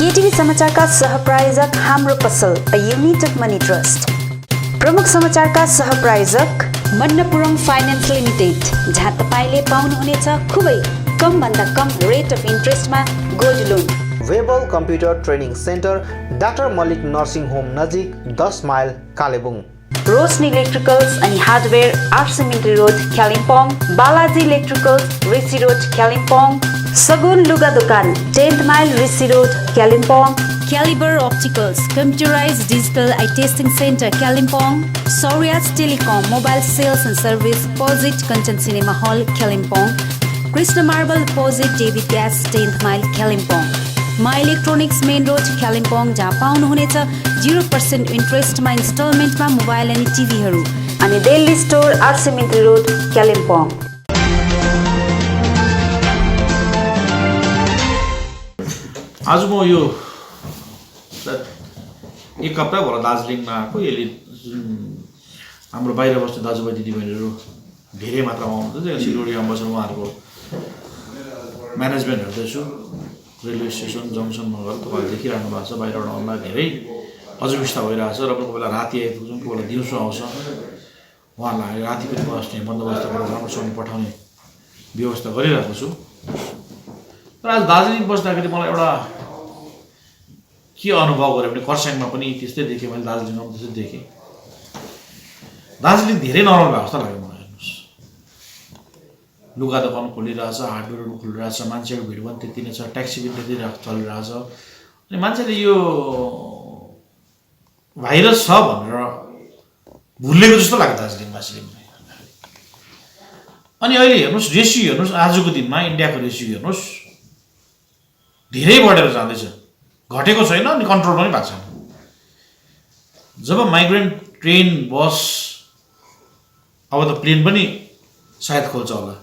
केटीभी समाचारका सहप्रायोजक हाम्रो पसल अ युनिटेड मनी ट्रस्ट। प्रमुख समाचारका सहप्रायोजक मन्नपुरम फाइनान्स लिमिटेड, जहाँ तपाईले पाउनुहुनेछ खुबै कम भन्दा कम रेट अफ इन्ट्रेस्टमा gold loan. Webel computer training centre, doctor Mallick nursing home नजिक 10 माइल कालेबुङ। रोशनी इलेक्ट्रिकल्स अनि hardware, R C Mintri road Kalimpong. Balaji electricals, Rishi road Kalimpong. Sagun लुगा दोकान, 10th mile Rishi road Kalimpong. Caliber opticals, computerised digital eye testing centre Kalimpong. Saurya's telecom, mobile sales and service, opposite Kanchan cinema hall Kalimpong. Krishna marble opposite David gas, 10th mile Kalimpong. My electronics main road Kalimpong, जहाँ पाउनुहुनेछ 0% इन्ट्रेस्टमा इन्स्टलमेन्टमा mobile अनि टिभीहरू। अनि Delhi store, आरसिमिन्ट्री road Kalimpong. आज म यो एक हप्ता भएर दार्जिलिङमा आएको। यसले हाम्रो बाहिर बस्ने दाजुभाइ दिदीबहिनीहरू धेरै मात्रामा आउनुहुन्छ। सिलगढीमा बसेर उहाँहरूको म्यानेजमेन्ट हेर्दैछु। रेलवे स्टेसन जङ्सनमा गएर तपाईँले देखिरहनु भएको छ, बाहिरबाट आउनलाई धेरै असुविस्ता भइरहेको छ। र कोही बेला राति आइपुग्छौँ, कोही बेला दिउँसो आउँछ। उहाँहरूलाई राति पनि बस्ने बन्दोबस्त गरेर राम्रोसँग पठाउने व्यवस्था गरिरहेको छु। तर आज दार्जिलिङ बस्दाखेरि मलाई एउटा के अनुभव गरेँ भने, खरसाङमा पनि त्यस्तै देखेँ मैले, दार्जिलिङमा पनि त्यस्तै देखेँ। दार्जिलिङ धेरै नर्मल भएको जस्तो लाग्यो मलाई। हेर्नुहोस्, लुगा दोकान खोलिरहेछ, हार्डवेयरहरू खोलिरहेछ, मान्छेको भिड पनि त्यति नै छ, ट्याक्सी पनि त्यति चलिरहेछ। अनि मान्छेले यो भाइरस छ भनेर भुलेको जस्तो लाग्यो दार्जिलिङवासीले। अनि अहिले हेर्नुहोस्, रेसियो हेर्नुहोस्, आजको दिनमा इन्डियाको रेसियो हेर्नुहोस्, धेरै बढेर जाँदैछ, घटेको छैन अनि कन्ट्रोल पनि भएको छैन। जब माइग्रेन्ट ट्रेन, बस, अब त प्लेन पनि सायद खोल्छ होला।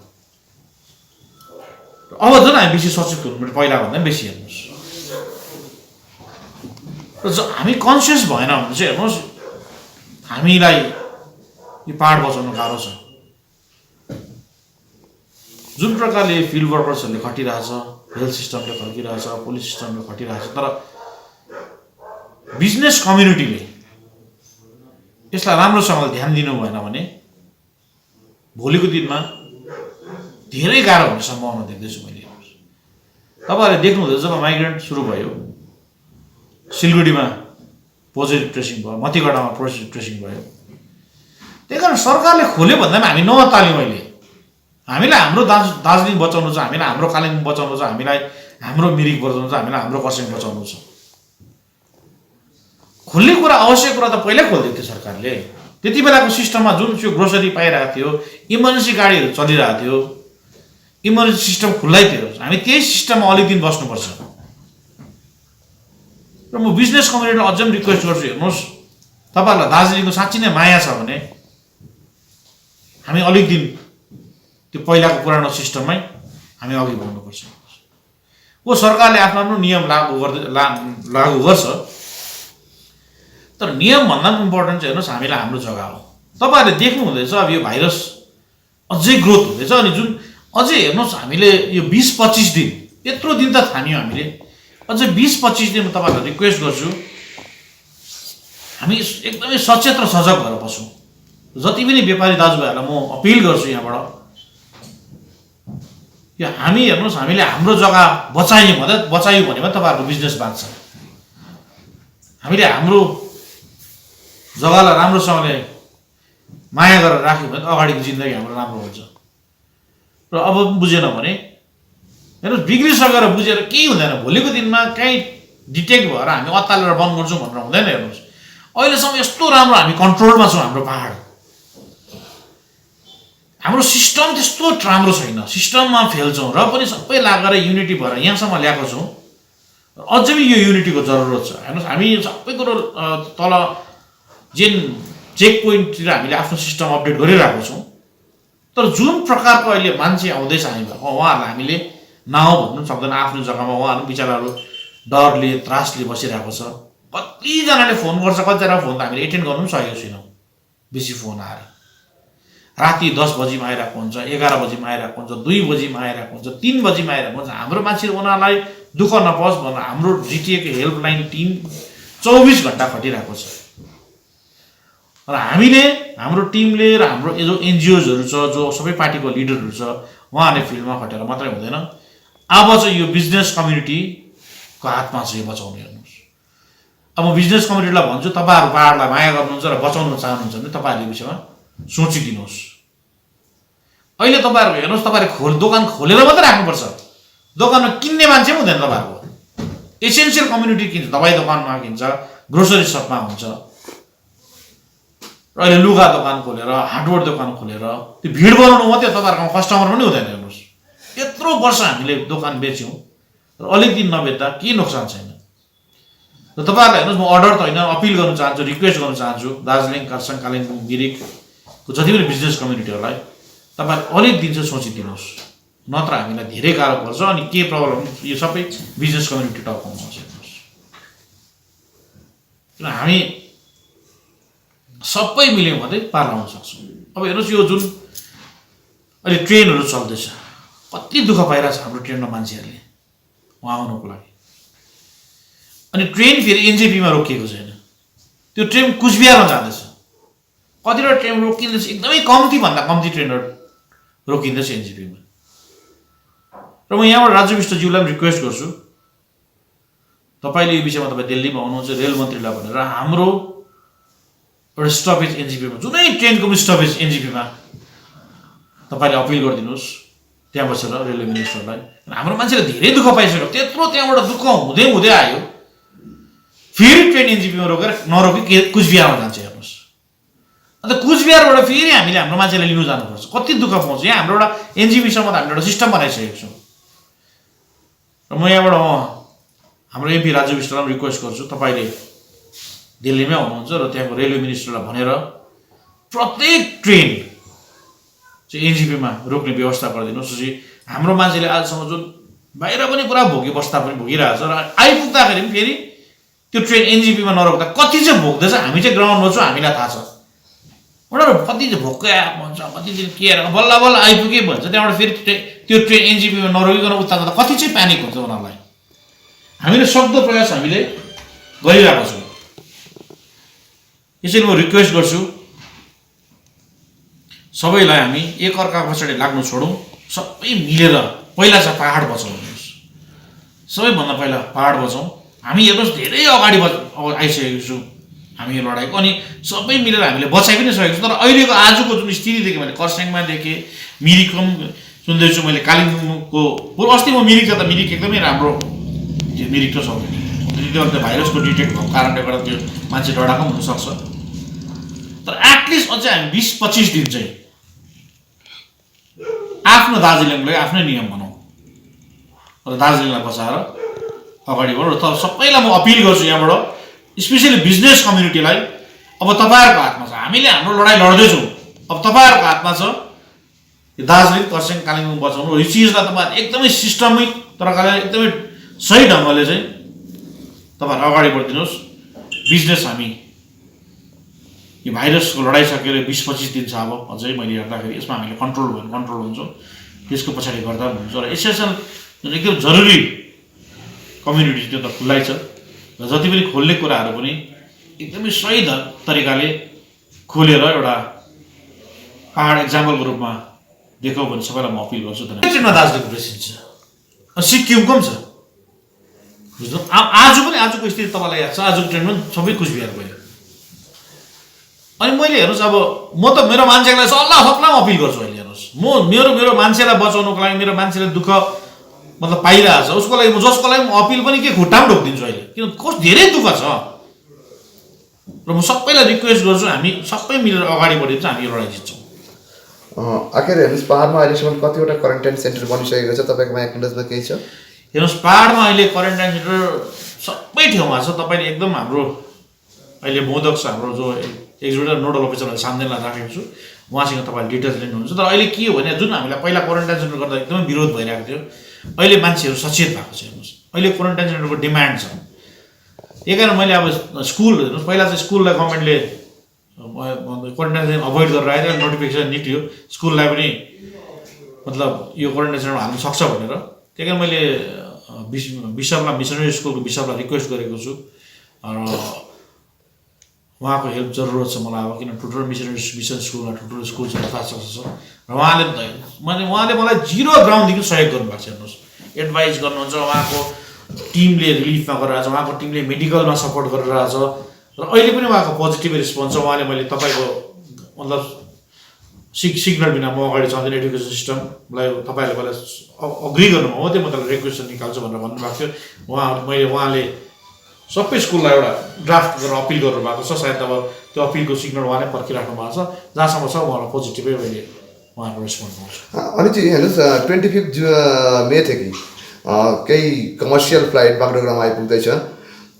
अब झन् हामी बेसी सचेत हुनुपर्छ, पहिलाभन्दा पनि बेसी। हेर्नुहोस्, र हामी कन्सियस भएन भने चाहिँ हेर्नुहोस्, हामीलाई यो पाहाड बचाउनु गाह्रो छ। जुन प्रकारले फिल्ड वर्कर्सहरूले खटिरहेछ, हेल्थ सिस्टमले खटिरहेछ, पुलिस सिस्टमले खटिरहेछ, तर बिजनेस कम्युनिटीले यसलाई राम्रोसँगले ध्यान दिनु भएन भने भोलिको दिनमा धेरै गाह्रो हुने सम्भावना देख्दैछु मैले। तपाईँहरूले देख्नुहुँदैछ, जब माइग्रेन्ट सुरु भयो, सिलगढीमा पोजिटिभ ट्रेसिङ भयो, मतिगढामा पोजिटिभ ट्रेसिङ भयो। त्यही कारण सरकारले खोल्यो भन्दा पनि हामी नअत्ताल्यौँ। अहिले हामीलाई हाम्रो दार्जिलिङ बचाउनु छ, हामीलाई हाम्रो कालिम्पोङ बचाउनु छ, हामीलाई हाम्रो मिरिक बचाउनु छ, हामीलाई हाम्रो खरसाङ बचाउनु छ। खोल्ने कुरा, आवश्यक कुरा त पहिल्यै खोलिदिएको थियो सरकारले। त्यति बेलाको सिस्टममा जुन त्यो ग्रोसरी पाइरहेको थियो, इमर्जेन्सी गाडीहरू चलिरहेको थियो, इमर्जेन्सी सिस्टम खुल्लै थियो। हामी त्यही सिस्टममा अलिक दिन बस्नुपर्छ। र म बिजनेस कम्युनिटीलाई अझै रिक्वेस्ट गर्छु, हेर्नुहोस्, तपाईँहरूलाई दार्जिलिङको साँच्चै नै माया छ भने हामी अलिक दिन त्यो पहिलाको पुरानो सिस्टममै हामी अघि बढ्नुपर्छ। वो सरकारले आफ्नो आफ्नो नियम लागू गर्छ, तर नियमभन्दा पनि इम्पोर्टेन्ट चाहिँ हेर्नुहोस्, हामीलाई हाम्रो जग्गा हो। तपाईँहरूले देख्नु हुँदैछ, अब यो भाइरस अझै ग्रोथ हुँदैछ। अनि जुन अझै हेर्नुहोस्, हामीले यो 20-25 दिन, यत्रो दिन त थामियो हामीले, अझै 20-25 दिन तपाईँहरूलाई रिक्वेस्ट गर्छु, हामी एकदमै सचेत र सजग भएर बसौँ। जति पनि व्यापारी दाजुभाइहरूलाई म अपिल गर्छु यहाँबाट, यो हामी हेर्नुहोस्, हामीले हाम्रो जग्गा बचायौँ भने तपाईँहरूको बिजनेस बाँच्छ। हामीले हाम्रो जग्गालाई राम्रोसँगले माया गरेर राख्यौँ भने अगाडिको जिन्दगी हाम्रो राम्रो हुन्छ। र अब बुझेन भने हेर्नुहोस्, बिग्रिसकेर बुझेर केही हुँदैन। भोलिको दिनमा कहीँ डिटेक्ट भएर हामी अत्तालेर बन्द गर्छौँ भनेर हुँदैन। हेर्नुहोस्, अहिलेसम्म यस्तो राम्रो हामी कन्ट्रोलमा छौँ। हाम्रो पाहाड, हाम्रो सिस्टम त्यस्तो राम्रो छैन, सिस्टममा फेल्छौँ र पनि सबै लागेर युनिटी भएर यहाँसम्म ल्याएको छौँ। अझै पनि यो युनिटीको जरुरत छ। हेर्नुहोस्, हामी सबै कुरो तल जुन चेक पोइन्टतिर हामीले आफ्नो सिस्टम अपडेट गरिरहेको छौँ, तर जुन प्रकारको अहिले मान्छे आउँदैछ उहाँहरूलाई हामीले नआऊ भन्नु सक्दैन। आफ्नो जग्गामा उहाँहरू बिचराहरू डरले त्रासले बसिरहेको छ। कतिजनाले फोन गर्छ, कतिजना फोन त हामीले एटेन्ड गर्नु पनि सकेको छैनौँ। बेसी फोन आएर राति 10 बजीमा आइरहेको हुन्छ, 11 बजीमा आइरहेको हुन्छ, 2 बजीमा आइरहेको हुन्छ, 3 बजीमा आइरहेको हुन्छ। हाम्रो मान्छेहरू उनीहरूलाई दुःख नपाओस् भनेर हाम्रो जिटिएको हेल्पलाइन टिम 24 घण्टा खटिरहेको छ। र हामीले हाम्रो टिमले र हाम्रो जो एनजिओजहरू छ, जो सबै पार्टीको लिडरहरू छ, उहाँहरूले फिल्डमा खटेर मात्रै हुँदैन। अब चाहिँ यो बिजनेस कम्युनिटीको हातमा छ यो बचाउने। हेर्नुहोस्, अब बिजनेस कम्युनिटीलाई भन्छु, तपाईँहरू पाहाडलाई माया गर्नुहुन्छ र बचाउन चाहनुहुन्छ भने तपाईँहरूले विषयमा सोचिदिनुहोस्। अहिले तपाईँहरूको हेर्नुहोस्, तपाईँहरूले दोकान खोलेर मात्रै राख्नुपर्छ, दोकानमा किन्ने मान्छे पनि हुँदैन। तपाईँहरूको एसेन्सियल कम्युनिटी किन्छ, दबाई दोकानमा किन्छ, ग्रोसरी सपमा हुन्छ, र अहिले लुगा दोकान खोलेर, हार्डवेयर दोकान खोलेर त्यो भिड बनाउनु मात्रै तपाईँहरूकोमा कस्टमर पनि हुँदैन। हेर्नुहोस्, यत्रो वर्ष हामीले दोकान बेच्यौँ र अलिक दिन नबेच्दा केही नोक्सान छैन। र तपाईँहरूलाई हेर्नुहोस्, म अर्डर त होइन, अपिल गर्न चाहन्छु, रिक्वेस्ट गर्न चाहन्छु दार्जिलिङ, खरसाङ, कालिम्पोङ, मिरिकको जति पनि बिजनेस कम्युनिटीहरूलाई, तपाईँहरू अलिक दिन चाहिँ सोचिदिनुहोस्, नत्र हामीलाई धेरै गाह्रो पर्छ। अनि के प्रब्लम, यो सबै बिजनेस कम्युनिटी टाउकोमा आउँछ। हेर्नुहोस्, किन हामी सबै मिल्यौँ भने पार लाउन सक्छौँ। अब हेर्नुहोस्, यो जुन अहिले ट्रेनहरू चल्दैछ, कति दुःख पाइरहेछ हाम्रो ट्रेनमा मान्छेहरूले उहाँ आउनुको लागि। अनि ट्रेन फेरि एनजेपीमा रोकिएको छैन, त्यो ट्रेन कुचबिहारमा जाँदैछ। कतिवटा ट्रेन रोकिँदैछ, एकदमै कम्तीभन्दा कम्ती ट्रेनहरू रोकिँदैछ एनजेपीमा। र म यहाँबाट राज्य विष्टज्यूलाई पनि रिक्वेस्ट गर्छु, तपाईँले यो विषयमा तपाईँ दिल्लीमा आउनुहुन्छ, रेल मन्त्रीलाई भनेर हाम्रो एउटा स्टपेज एनजेपीमा, जुनै ट्रेनको पनि स्टपेज एनजेपीमा तपाईँले अपिल गरिदिनुहोस् त्यहाँ बसेर रेलवे मिनिस्टरलाई। हाम्रो मान्छेले धेरै दुःख पाइसक्यो, त्यत्रो त्यहाँबाट दुःख हुँदै हुँदै आयो, फेरि ट्रेन एनजेपीमा रोकेर नरोकी कुचबिहारमा जान्छ। हेर्नुहोस्, अन्त कुचबिहारबाट फेरि हामीले हाम्रो मान्छेलाई लिनु जानुपर्छ, कति दुःख पाउँछ। यहाँ हाम्रो एउटा एनजेपीसम्म त हामीले एउटा सिस्टम बनाइसकेको छौँ। र म यहाँबाट हाम्रो एमपी राज्य विष्टलाई पनि रिक्वेस्ट गर्छु, तपाईँले दिल्लीमै हुनुहुन्छ र त्यहाँको रेलवे मिनिस्टरलाई भनेर प्रत्येक ट्रेन चाहिँ एनजेपीमा रोक्ने व्यवस्था गरिदिनुहोस्। हाम्रो मान्छेले आजसम्म जुन बाहिर पनि पुरा भोगिबस्दा पनि भोगिरहेछ, र आइपुग्दाखेरि पनि फेरि त्यो ट्रेन एनजेपीमा नरोक्दा कति चाहिँ भोग्दैछ, हामी चाहिँ ग्राउन्डमा छौँ, हामीलाई थाहा छ। उनीहरू कति चाहिँ भोक्कै आएको हुन्छ, कति दिन के बल्ल बल्ल आइपुगे भन्छ, त्यहाँबाट फेरि त्यो ट्रेन एनजेपीमा नरोकिकन उता जाँदा कति चाहिँ प्यानिक हुन्छ उनीहरूलाई। हामीले सक्दो प्रयास हामीले गरिरहेको छौँ। यसैले म रिक्वेस्ट गर्छु सबैलाई, हामी एकअर्का पछाडि लाग्नु छोडौँ, सबै मिलेर पहिला चाहिँ पाहाड बचाउनुहोस्। सबैभन्दा पहिला पाहाड बचाउँ। हामी हेर्नुहोस्, धेरै अगाडि आइसकेको छौँ हामी यो लडाइँको, अनि सबै मिलेर हामीले बचाइ पनि सकेको छौँ। तर अहिलेको आजको जुन स्थिति देखेँ मैले, खरसाङमा देखेँ, मिरिकको सुन्दैछु मैले, कालिम्पोङको अस्ति म मिरिक जाँदा मिरिक एकदमै राम्रो थियो। मिरिक त सक्यो, त्यो भाइरसको डिटेक्ट भएको कारणले गर्दा त्यो मान्छे डराएको पनि हुनसक्छ। तर एटलिस्ट अझै हामी 20-25 दिन चाहिँ आफ्नो दार्जिलिङलाई आफ्नै नियम बनाऊ र दार्जिलिङलाई बचाएर अगाडि बढौँ। तर सबैलाई म अपिल गर्छु यहाँबाट, स्पेसली बिजनेस कम्युनिटीलाई, अब तपाईँहरूको हातमा छ। हामीले हाम्रो लडाइँ लड्दैछौँ, अब तपाईँहरूको हातमा छ यो दार्जिलिङ, खरसाङ, कालिम्पोङ बचाउनु। यो चिजलाई तपाईँहरू एकदमै सिस्टमिक तरिकाले, एकदमै सही ढङ्गले चाहिँ तपाईँहरू अगाडि बढिदिनुहोस्। बिजनेस हामी यो भाइरसको लडाइँ सकेर 20-25 दिन छ, अब अझै मैले हेर्दाखेरि यसमा हामीले कन्ट्रोल हुन्छौँ, त्यसको पछाडि गर्दा पनि हुन्छ। र एसेन्सियल जुन एकदम जरुरी कम्युनिटी त्यो त खुल्लै छ, र जति पनि खोल्ने कुराहरू पनि एकदमै सही तरिकाले खोलेर एउटा पाहाड एक्जाम्पलको रूपमा देखाउँ भने सबैलाई म अपिल गर्छु। ट्रेनमा दार्जिलिङको प्रेसिडेन्ट छ, सिक्किमको पनि छ, बुझ्नु। आजको स्थिति तपाईँलाई याद छ, आजको ट्रेनमा सबै कुचबिहार गयो। अनि मैले हेर्नुहोस्, अब म त मेरो मान्छेलाई सबलाई अपिल गर्छु अहिले। हेर्नुहोस्, म मेरो मान्छेलाई बचाउनुको लागि, मेरो मान्छेले दुःख मतलब पाइरहेछ, उसको लागि म जसको लागि म अपिल पनि के खुट्टामा ढोकिदिन्छु अहिले, किन कस्तो धेरै दुःख छ। र म सबैलाई रिक्वेस्ट गर्छु, हामी सबै मिलेर अगाडि बढिन्छ, हामी यो लडाइँ जित्छौँ। आखिर हेर्नुहोस्, पाहाडमा अहिलेसम्म कतिवटा क्वारेन्टाइन सेन्टर बनिसकेको छ, तपाईँको एकाउन्टमा केही छ? हेर्नुहोस्, पाहाडमा अहिले क्वारेन्टाइन सेन्टर सबै ठाउँमा छ। तपाईँले एकदम हाम्रो अहिले मोदक छ, हाम्रो जो एक्जिक्युटिभ नोडल अफिसरलाई सामनेलाई राखेको छु, उहाँसँग तपाईँले डिटेल्स लिनुहुन्छ। तर अहिले के हो भने, जुन हामीलाई पहिला क्वारेन्टाइन सेन्टर गर्दा एकदमै विरोध भइरहेको थियो, अहिले मान्छेहरू सचेत भएको छ। हेर्नुहोस्, अहिले क्वारेन्टाइन सेन्टरको डिमान्ड छ। यही कारण मैले अब स्कुल हेर्नुहोस्, पहिला चाहिँ स्कुललाई गभर्मेन्टले क्वारेन्टाइन सेन्टर अभोइड गरेर आएर नोटिफिकेसन निक्ल्यो स्कुललाई पनि, मतलब यो क्वारेन्टाइन सेन्टरमा हाल्नु सक्छ भनेर। त्यही कारण मैले बिशपलाई मिसनरी स्कुलको बिशपलाई रिक्वेस्ट गरेको छु र उहाँको हेल्प जरुरत छ मलाई अब किन ठुल्ठुलो मिसन स्कुलमा ठुल्ठुलो स्कुल छ इन्फ्रास्ट्रक्चर छ र उहाँले मलाई जिरो ग्राउन्डदेखि सहयोग गर्नुभएको छ। हेर्नुहोस्, एडभाइस गर्नुहुन्छ, उहाँको टिमले रिलिफमा गरिरहेछ, उहाँको टिमले मेडिकलमा सपोर्ट गरिरहेछ र अहिले पनि उहाँको पोजिटिभ रेस्पोन्स छ। उहाँले मैले तपाईँको मतलब सिग्नल बिना म अगाडि चल्दैन एडुकेसन सिस्टमलाई तपाईँहरूले पहिला अग्री गर्नुभयो हो, त्यो म तपाईँलाई रिक्वेस्ट निकाल्छु भनेर भन्नुभएको थियो। उहाँले सबै स्कुललाई एउटा ड्राफ्ट गरेर अपिल गर्नुभएको छ। सायद अब त्यो अपिलको सिग्नल उहाँले पर्खिराख्नु भएको छ, जहाँसम्म छ उहाँलाई पोजिटिभै मैले उहाँको रेस्पोन्स पाउँछु। अनि चाहिँ हेर्नुहोस् 25 मे थियो कि केही कमर्सियल फ्लाइट बागडोग्रामा आइपुग्दैछ,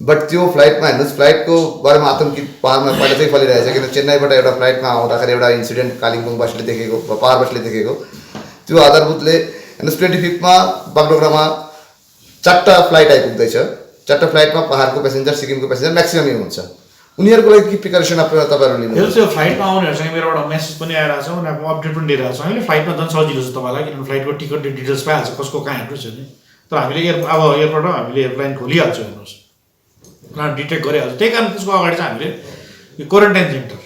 बट त्यो फ्लाइटमा हेर्नुहोस् फ्लाइटको बारेमा आतङ्कित पाहाडमा पहिला चाहिँ फलिरहेछ। किन चेन्नईबाट एउटा फ्लाइटमा आउँदाखेरि एउटा इन्सिडेन्ट कालिम्पोङवासीले देखेको, पाहाडवासीले देखेको, त्यो आधारभूतले हेर्नुहोस् 25मा बागडोग्रामा 4टा फ्लाइट आइपुग्दैछ। 4टा फ्लाइटमा पाहाडको प्यासेन्जर, सिक्किमको प्यासेन्जर म्याक्सिमम हुन्छ। उनीहरूको लागि के प्रिकरेसन तपाईँहरू लिनुहुन्छ? त्यो फ्लाइटमा आउनेहरूसँग मेरो एउटा मेसेज पनि आइरहेको छ, उनीहरूको अपडेट पनि दिइरहेको छ। हामीले फ्लाइटमा झन् सजिलो छ तपाईँलाई, किनभने फ्लाइटको टिकट डिटेल्स पाइहाल्छ, कसको कहाँ एड्रेस नि। तर हामीले अब एयरपोर्टमा हामीले एयरलाइन खोलिहाल्छौँ, हेर्नुहोस्, उनीहरू डिटेक्ट गरिहाल्छ। त्यही कारण त्यसको अगाडि चाहिँ हामीले यो क्वारेन्टाइन सेन्टर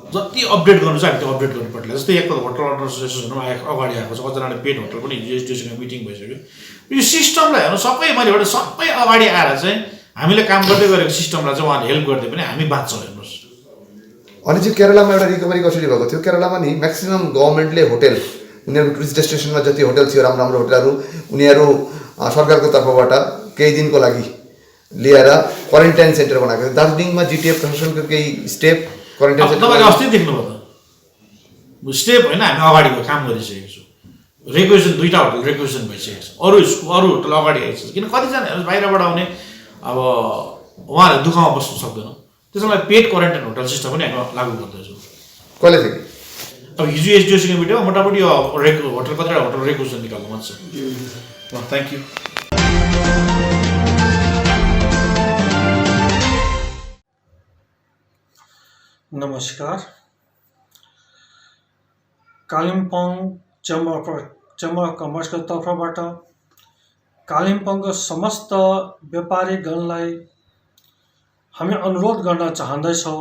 जति अपडेट गर्नु छ हामी त्यो अपडेट गर्नु पर्छ। जस्तै एकपल्ट होटल अर्डर एसोसिएसनमा अगाडि आएको छ, कतिजनाले पेड होटल पनि एसोसिएसनको मिटिङ भइसक्यो। यो सिस्टमलाई हेर्नु सबै मैले एउटा सबै अगाडि आएर चाहिँ हामीले काम गर्दै गरेको सिस्टमलाई चाहिँ उहाँले हेल्प गरिदियो भने हामी बाँच्छौँ। हेर्नुहोस्, अनि चाहिँ केरलामा एउटा रिकभरी कसरी भएको थियो? केरलामा नि म्याक्सिमम गभर्मेन्टले होटेल, उनीहरू टुरिस्ट डेस्टिनेसनमा जति होटल थियो राम्रो राम्रो होटलहरू उनीहरू सरकारको तर्फबाट केही दिनको लागि लिएर क्वारेन्टाइन सेन्टर बनाएको थियो। दार्जिलिङमा जिटिए प्रशासनको केही स्टेप क्वारेन्टाइन सेन्टर तपाईँले अस्ति देख्नुभयो त, स्टेप होइन, हामी अगाडिको काम गरिसकेको छु। रेगुलेसन 2टा होटल रेगुलेसन भइसकेको छ, अरू होटल अगाडि आइसकेको छ। किन कतिजना हेर्नुहोस् बाहिरबाट आउने अब उहाँहरूले दुःखमा बस्नु सक्दैन, त्यसको लागि पेड क्वारेन्टाइन होटल सिस्टम पनि हामी लागू गर्दैछौँ। कहिले थियो? अब हिजो एसडिओसीको मिटिङमा मोटामोटी होटल कतिवटा होटल रेगुलेसन निकाल्नु मन छ। Thank you. नमस्कार। कालिम्पोङ चेम्बर अफ कमर्सको तर्फबाट कालिम्पोङको समस्त व्यापारीगणलाई हामी अनुरोध गर्न चाहँदैछौँ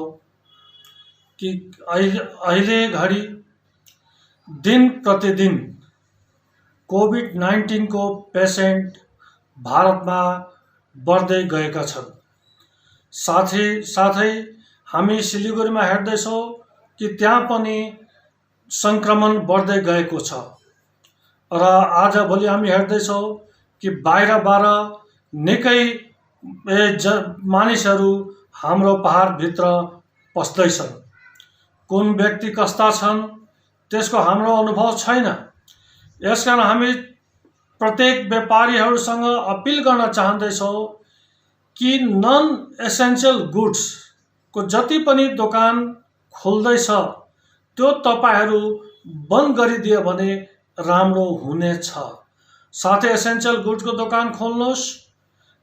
कि अहिले घडी दिन प्रतिदिन कोभिड-19 को पेसेन्ट भारतमा बढ्दै गएका छन्। साथै हामी सिलिगुडीमा हेर्दैछौँ कि त्यहाँ पनि सङ्क्रमण बढ्दै गएको छ र आजभोलि हामी हेर्दैछौँ कि बाहिरबाट निकै मानिसहरू हाम्रो पहाडभित्र पस्दैछन्। कुन व्यक्ति कस्ता छन् त्यसको हाम्रो अनुभव छैन। यसकारण हामी प्रत्येक व्यापारीहरूसँग अपिल गर्न चाहँदैछौँ कि नन एसेन्सियल गुड्सको जति पनि दोकान खोल्दैछ त्यो तपाईहरू बन्द गरिदियो भने राम्रो हुनेछ। साथै एसेन्सियल गुड्सको दोकान खोल्नुहोस्,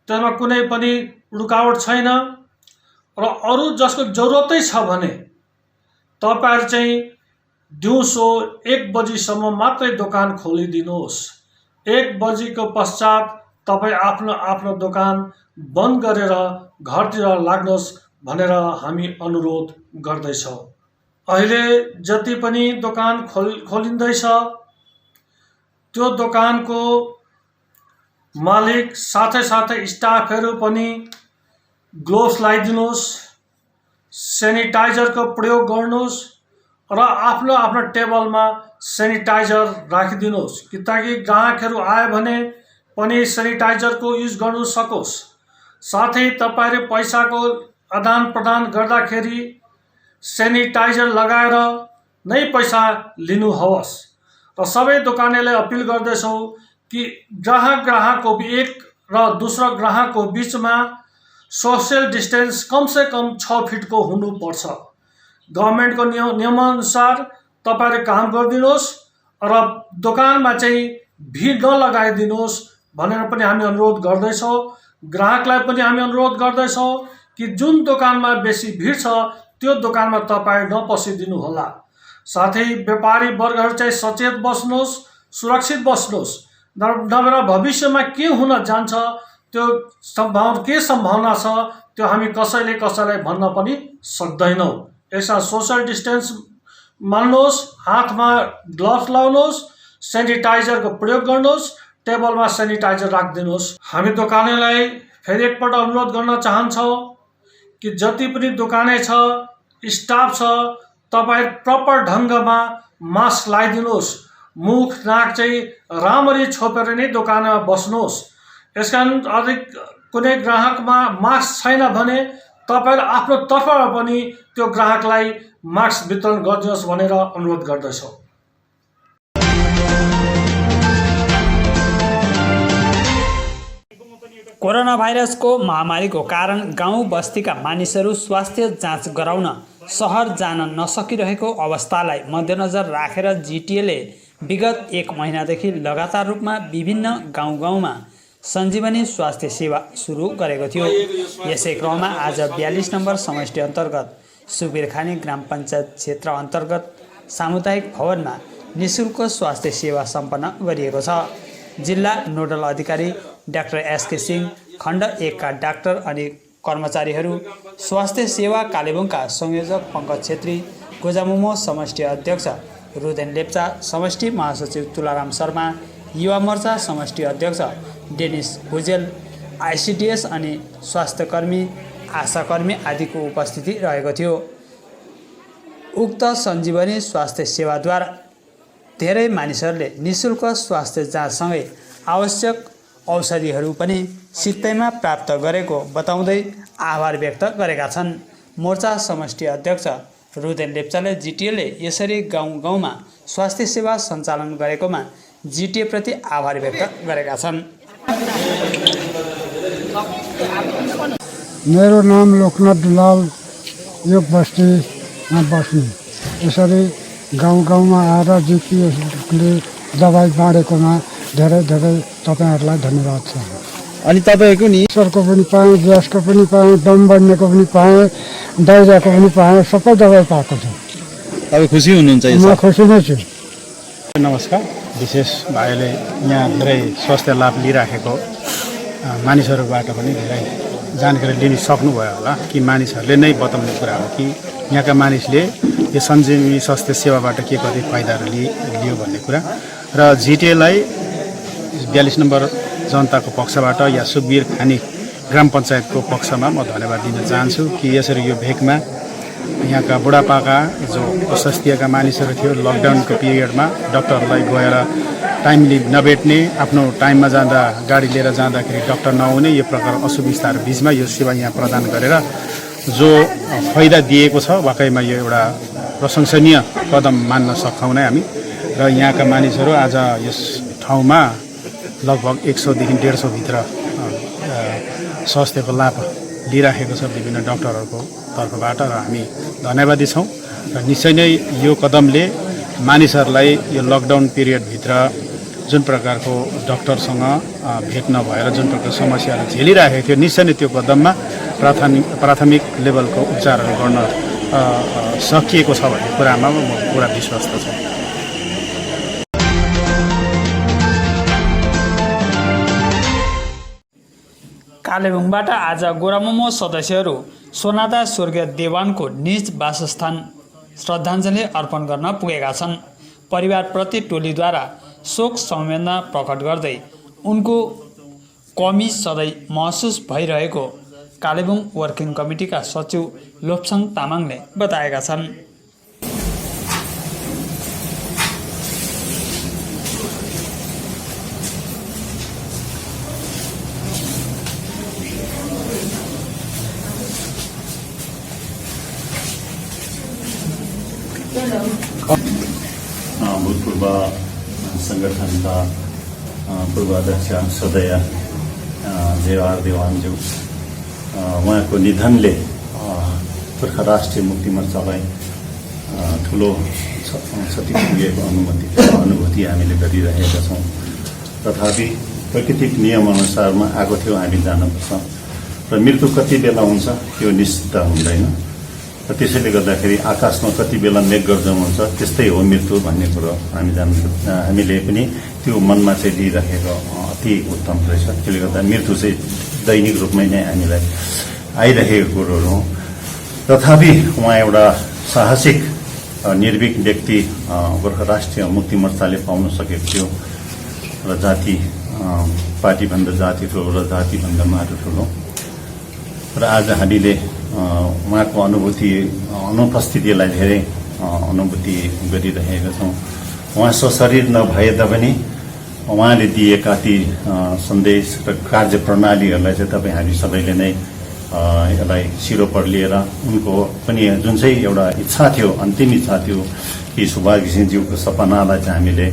त्यसमा कुनै पनि रुकावट छैन र अरू जसको जरुरतै छ भने तपाईहरू चाहिँ दिउँसो 1 बजीसम्म मात्रै दोकान खोलिदिनुहोस्। 1 बजीको पश्चात तपाईँ आफ्नो दोकान बन्द गरेर घरतिर लाग्नुहोस् भनेर हामी अनुरोध गर्दैछौँ। अहिले जति पनि दोकान खोलिँदैछ त्यो दोकानको मालिक साथै स्टाफहरू पनि ग्लोभ्स लगाइदिनुहोस्, सेनिटाइजरको प्रयोग गर्नुहोस् र आफ्नो टेबलमा सेनिटाइजर राखिदिनुहोस् कि ताकि ग्राहकहरू आए भने पनि सेनिटाइजरको युज गर्नु सकोस्। साथै तपाईले पैसाको आदान प्रदान गर्दाखेरि सेनिटाइजर लगाएर नै पैसा लिनुहोस् र सबै दोकानेलाई अपिल गर्दैछौँ कि ग्राहकको एक र दोस्रो ग्राहकको बिचमा सोशल डिस्टेन्स कम से कम 6 फिटको हुनुपर्छ। गभर्नमेन्टको नियमअनुसार तपाईले काम गरिदिनुहोस् र दोकानमा चाहिँ भिड नलगाइदिनुहोस् भनेर पनि हामी अनुरोध गर्दैछौँ। ग्राहकलाई पनि हामी अनुरोध गर्दैछौँ कि जुन दोकानमा बेसी भिड छ त्यो दोकानमा तपाईँ नपसिदिनु होला। साथै व्यापारी वर्गहरू चाहिँ सचेत बस्नुहोस्, सुरक्षित बस्नुहोस् नभएर भविष्यमा के हुन जान्छ त्यो सम्भावना छ त्यो हामी कसैलाई भन्न पनि सक्दैनौँ। यसमा सोशल डिस्टेन्स मान्नुहोस्, हातमा ग्लोभ्स लाउनुहोस्, सेनिटाइजरको प्रयोग गर्नुहोस्, टेबलमा सेनिटाइजर राखिदिनुहोस्। हामी दोकानेलाई फेरि एकपल्ट अनुरोध गर्न चाहन्छौँ कि जति पनि दोकाने छ, स्टाफ छ, तपाईँ प्रपर ढङ्गमा मास्क लगाइदिनुहोस्। मुख नाक चाहिँ राम्ररी छोपेर नै दोकानमा बस्नुहोस्। यसकारण अधिक कुनै ग्राहकमा मास्क छैन भने तपाईँ आफ्नो तर्फबाट पनि त्यो ग्राहकलाई मास्क वितरण गरिदिनुहोस् भनेर अनुरोध गर्दछौँ। कोरोना भाइरसको महामारीको कारण गाउँ बस्तीका मानिसहरू स्वास्थ्य जाँच गराउन सहर जान नसकिरहेको अवस्थालाई मध्यनजर राखेर जिटिएले विगत 1 महिनादेखि लगातार रूपमा विभिन्न गाउँ-गाउँमा सञ्जीवनी स्वास्थ्य सेवा सुरु गरेको थियो। यसै क्रममा आज 42 नम्बर समष्टि अन्तर्गत सुबिरखानी ग्राम पञ्चायत क्षेत्र अन्तर्गत सामुदायिक भवनमा निःशुल्क स्वास्थ्य सेवा सम्पन्न गरिएको छ। जिल्ला नोडल अधिकारी डाक्टर एसके सिंह, खण्ड 1 का डाक्टर अनि कर्मचारीहरू, स्वास्थ्य सेवा कालेबुङका संयोजक पङ्कज छेत्री, गोजामुमो समष्टि अध्यक्ष रुदेन लेप्चा, समष्टि महासचिव तुलाराम शर्मा, युवा मोर्चा समष्टि अध्यक्ष डेनिस भुजेल, आइसिडिएस अनि स्वास्थ्यकर्मी, आशाकर्मी आदिको उपस्थिति रहेको थियो। उक्त सञ्जीवनी स्वास्थ्य सेवाद्वारा धेरै मानिसहरूले निःशुल्क स्वास्थ्य जाँचसँगै आवश्यक औषधिहरू पनि सित्तैमा प्राप्त गरेको बताउँदै आभार व्यक्त गरेका छन्। मोर्चा समष्टि अध्यक्ष रुदेन लेप्चाले जिटिएले यसरी गाउँ-गाउँमा स्वास्थ्य सेवा सञ्चालन गरेकोमा जिटिएप्रति आभार व्यक्त गरेका छन्। मेरो नाम लोकनाथ दुलाल, यो बस्तीमा बस्ने। यसरी गाउँ-गाउँमा आएर जिटिएले दबाई बाँडेकोमा धेरै धेरै तपाईँहरूलाई धन्यवाद छ। अनि तपाईँको नि सरको पनि पाएँ, ग्यासको पनि पाएँ, दम बढ्नेको पनि पाएँ, डाइरियाको पनि पाएँ, सबै दबाई पाएको छु। तपाईँ खुसी हुनुहुन्छ? म खुसी नै छु। नमस्कार। विशेष भाइले यहाँ धेरै स्वास्थ्य लाभ लिइराखेको मानिसहरूबाट पनि धेरै जानकारी लिन सक्नुभयो होला कि मानिसहरूले नै बताउने कुरा हो कि यहाँका मानिसले यो सञ्जीवनी स्वास्थ्य सेवाबाट के कति फाइदाहरू लियो भन्ने कुरा। र जिटिएलाई 42 नम्बर जनताको पक्षबाट या सुकबिर खानी ग्राम पञ्चायतको पक्षमा म धन्यवाद दिन चाहन्छु कि यसरी यो भेकमा यहाँका बुढापाका जो अस्वास्थ्यका मानिसहरू थियो, लकडाउनको पिरियडमा डाक्टरलाई गएर टाइमली नभेट्ने, आफ्नो टाइममा जाँदा गाडी लिएर जाँदाखेरि डाक्टर नहुने, यो प्रकार असुविस्ताहरू बिचमा यो सेवा यहाँ प्रदान गरेर जो फाइदा दिएको छ, वाकैमा यो एउटा प्रशंसनीय कदम मान्न सक्छौँ नै हामी। र यहाँका मानिसहरू आज यस ठाउँमा लगभग 100 देखि 150 भित्र स्वास्थ्यको लाभ लिइराखेको छ विभिन्न डाक्टरहरूको तर्फबाट र हामी धन्यवादी छौँ। र निश्चय नै यो कदमले मानिसहरूलाई यो लकडाउन पिरियडभित्र जुन प्रकारको डाक्टरसँग भेट नभएर जुन प्रकारको समस्याहरू झेलिराखेको थियो, निश्चय नै त्यो कदममा प्राथमिक लेभलको उपचारहरू गर्न सकिएको छ भन्ने कुरामा म पुरा विश्वस्त छु। कालेबुङबाट आज गोरामुमो सदस्यहरू सोनादा स्वर्गीय देवानको निज वासस्थान श्रद्धाञ्जली अर्पण गर्न पुगेका छन्। परिवारप्रति टोलीद्वारा शोक संवेदना प्रकट गर्दै उनको कमी सधैँ महसुस भइरहेको कालेबुङ वर्किङ कमिटीका सचिव लोप्साङ तामाङले बताएका छन्। भूतपूर्व सङ्गठनका पूर्व अध्यक्ष सदय जेआर देवानज्यू उहाँको निधनले गोर्खा राष्ट्रिय मुक्ति मोर्चालाई ठुलो क्षति पुगेको अनुभूति हामीले गरिरहेका छौँ। तथापि प्राकृतिक नियमअनुसारमा आएको थियो, हामी जानुपर्छ र मृत्यु कति बेला हुन्छ त्यो निश्चित हुँदैन। र त्यसैले गर्दाखेरि आकाशमा कति बेला मेघगर्जन हुन्छ त्यस्तै हो मृत्यु भन्ने कुरो हामीले पनि त्यो मनमा चाहिँ लिइराखेको अति उत्तम रहेछ। त्यसले गर्दा मृत्यु चाहिँ दैनिक रूपमै नै हामीलाई आइरहेको कुरोहरू हो। तथापि उहाँ एउटा साहसिक निर्भीक व्यक्ति गोर्खा राष्ट्रिय मुक्ति मोर्चाले पाउन सकेको थियो र जाति पार्टीभन्दा जाति ठुलो र जातिभन्दा माटो ठुलो। र आज हामीले उहाँको अनुपस्थितिलाई धेरै अनुभूति गरिरहेका छौँ। उहाँ सशरीर नभए तापनि उहाँले दिएका ती सन्देश र कार्य प्रणालीहरूलाई चाहिँ तपाईँ हामी सबैले नै यसलाई सिरोपर लिएर उनको पनि जुन चाहिँ एउटा इच्छा थियो, अन्तिम इच्छा थियो कि सुभाष घिसिङज्यूको सपनालाई चाहिँ हामीले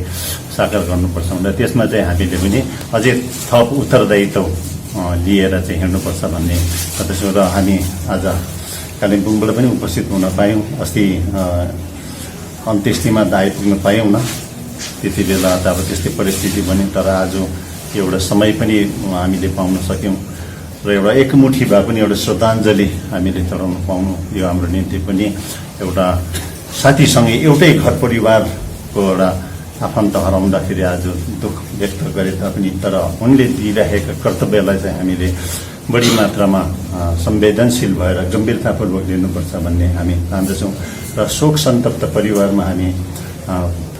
साकार गर्नुपर्छ भनेर त्यसमा चाहिँ हामीले पनि अझै थप उत्तरदायित्व लिएर चाहिँ हिँड्नुपर्छ भन्ने त्यसो र हामी आज कालिम्पोङबाट पनि उपस्थित हुन पायौँ। अस्ति अन्त्येष्टिमा त आइपुग्न पायौँ न, त्यति बेला त अब त्यस्तै परिस्थिति बन्यो। तर आज एउटा समय पनि हामीले पाउन सक्यौँ र एउटा एकमुठी भए पनि एउटा श्रद्धाञ्जली हामीले चढाउन पाउनु यो हाम्रो निम्ति पनि एउटा साथीसँगै एउटै घर परिवारको एउटा आफन्त हराउँदाखेरि आज दुःख व्यक्त गरे तापनि तर उनले दिइरहेका कर्तव्यलाई चाहिँ हामीले बढी मात्रामा संवेदनशील भएर गम्भीरतापूर्वक लिनुपर्छ भन्ने हामी ठान्दछौँ र शोक सन्तप्त परिवारमा हामी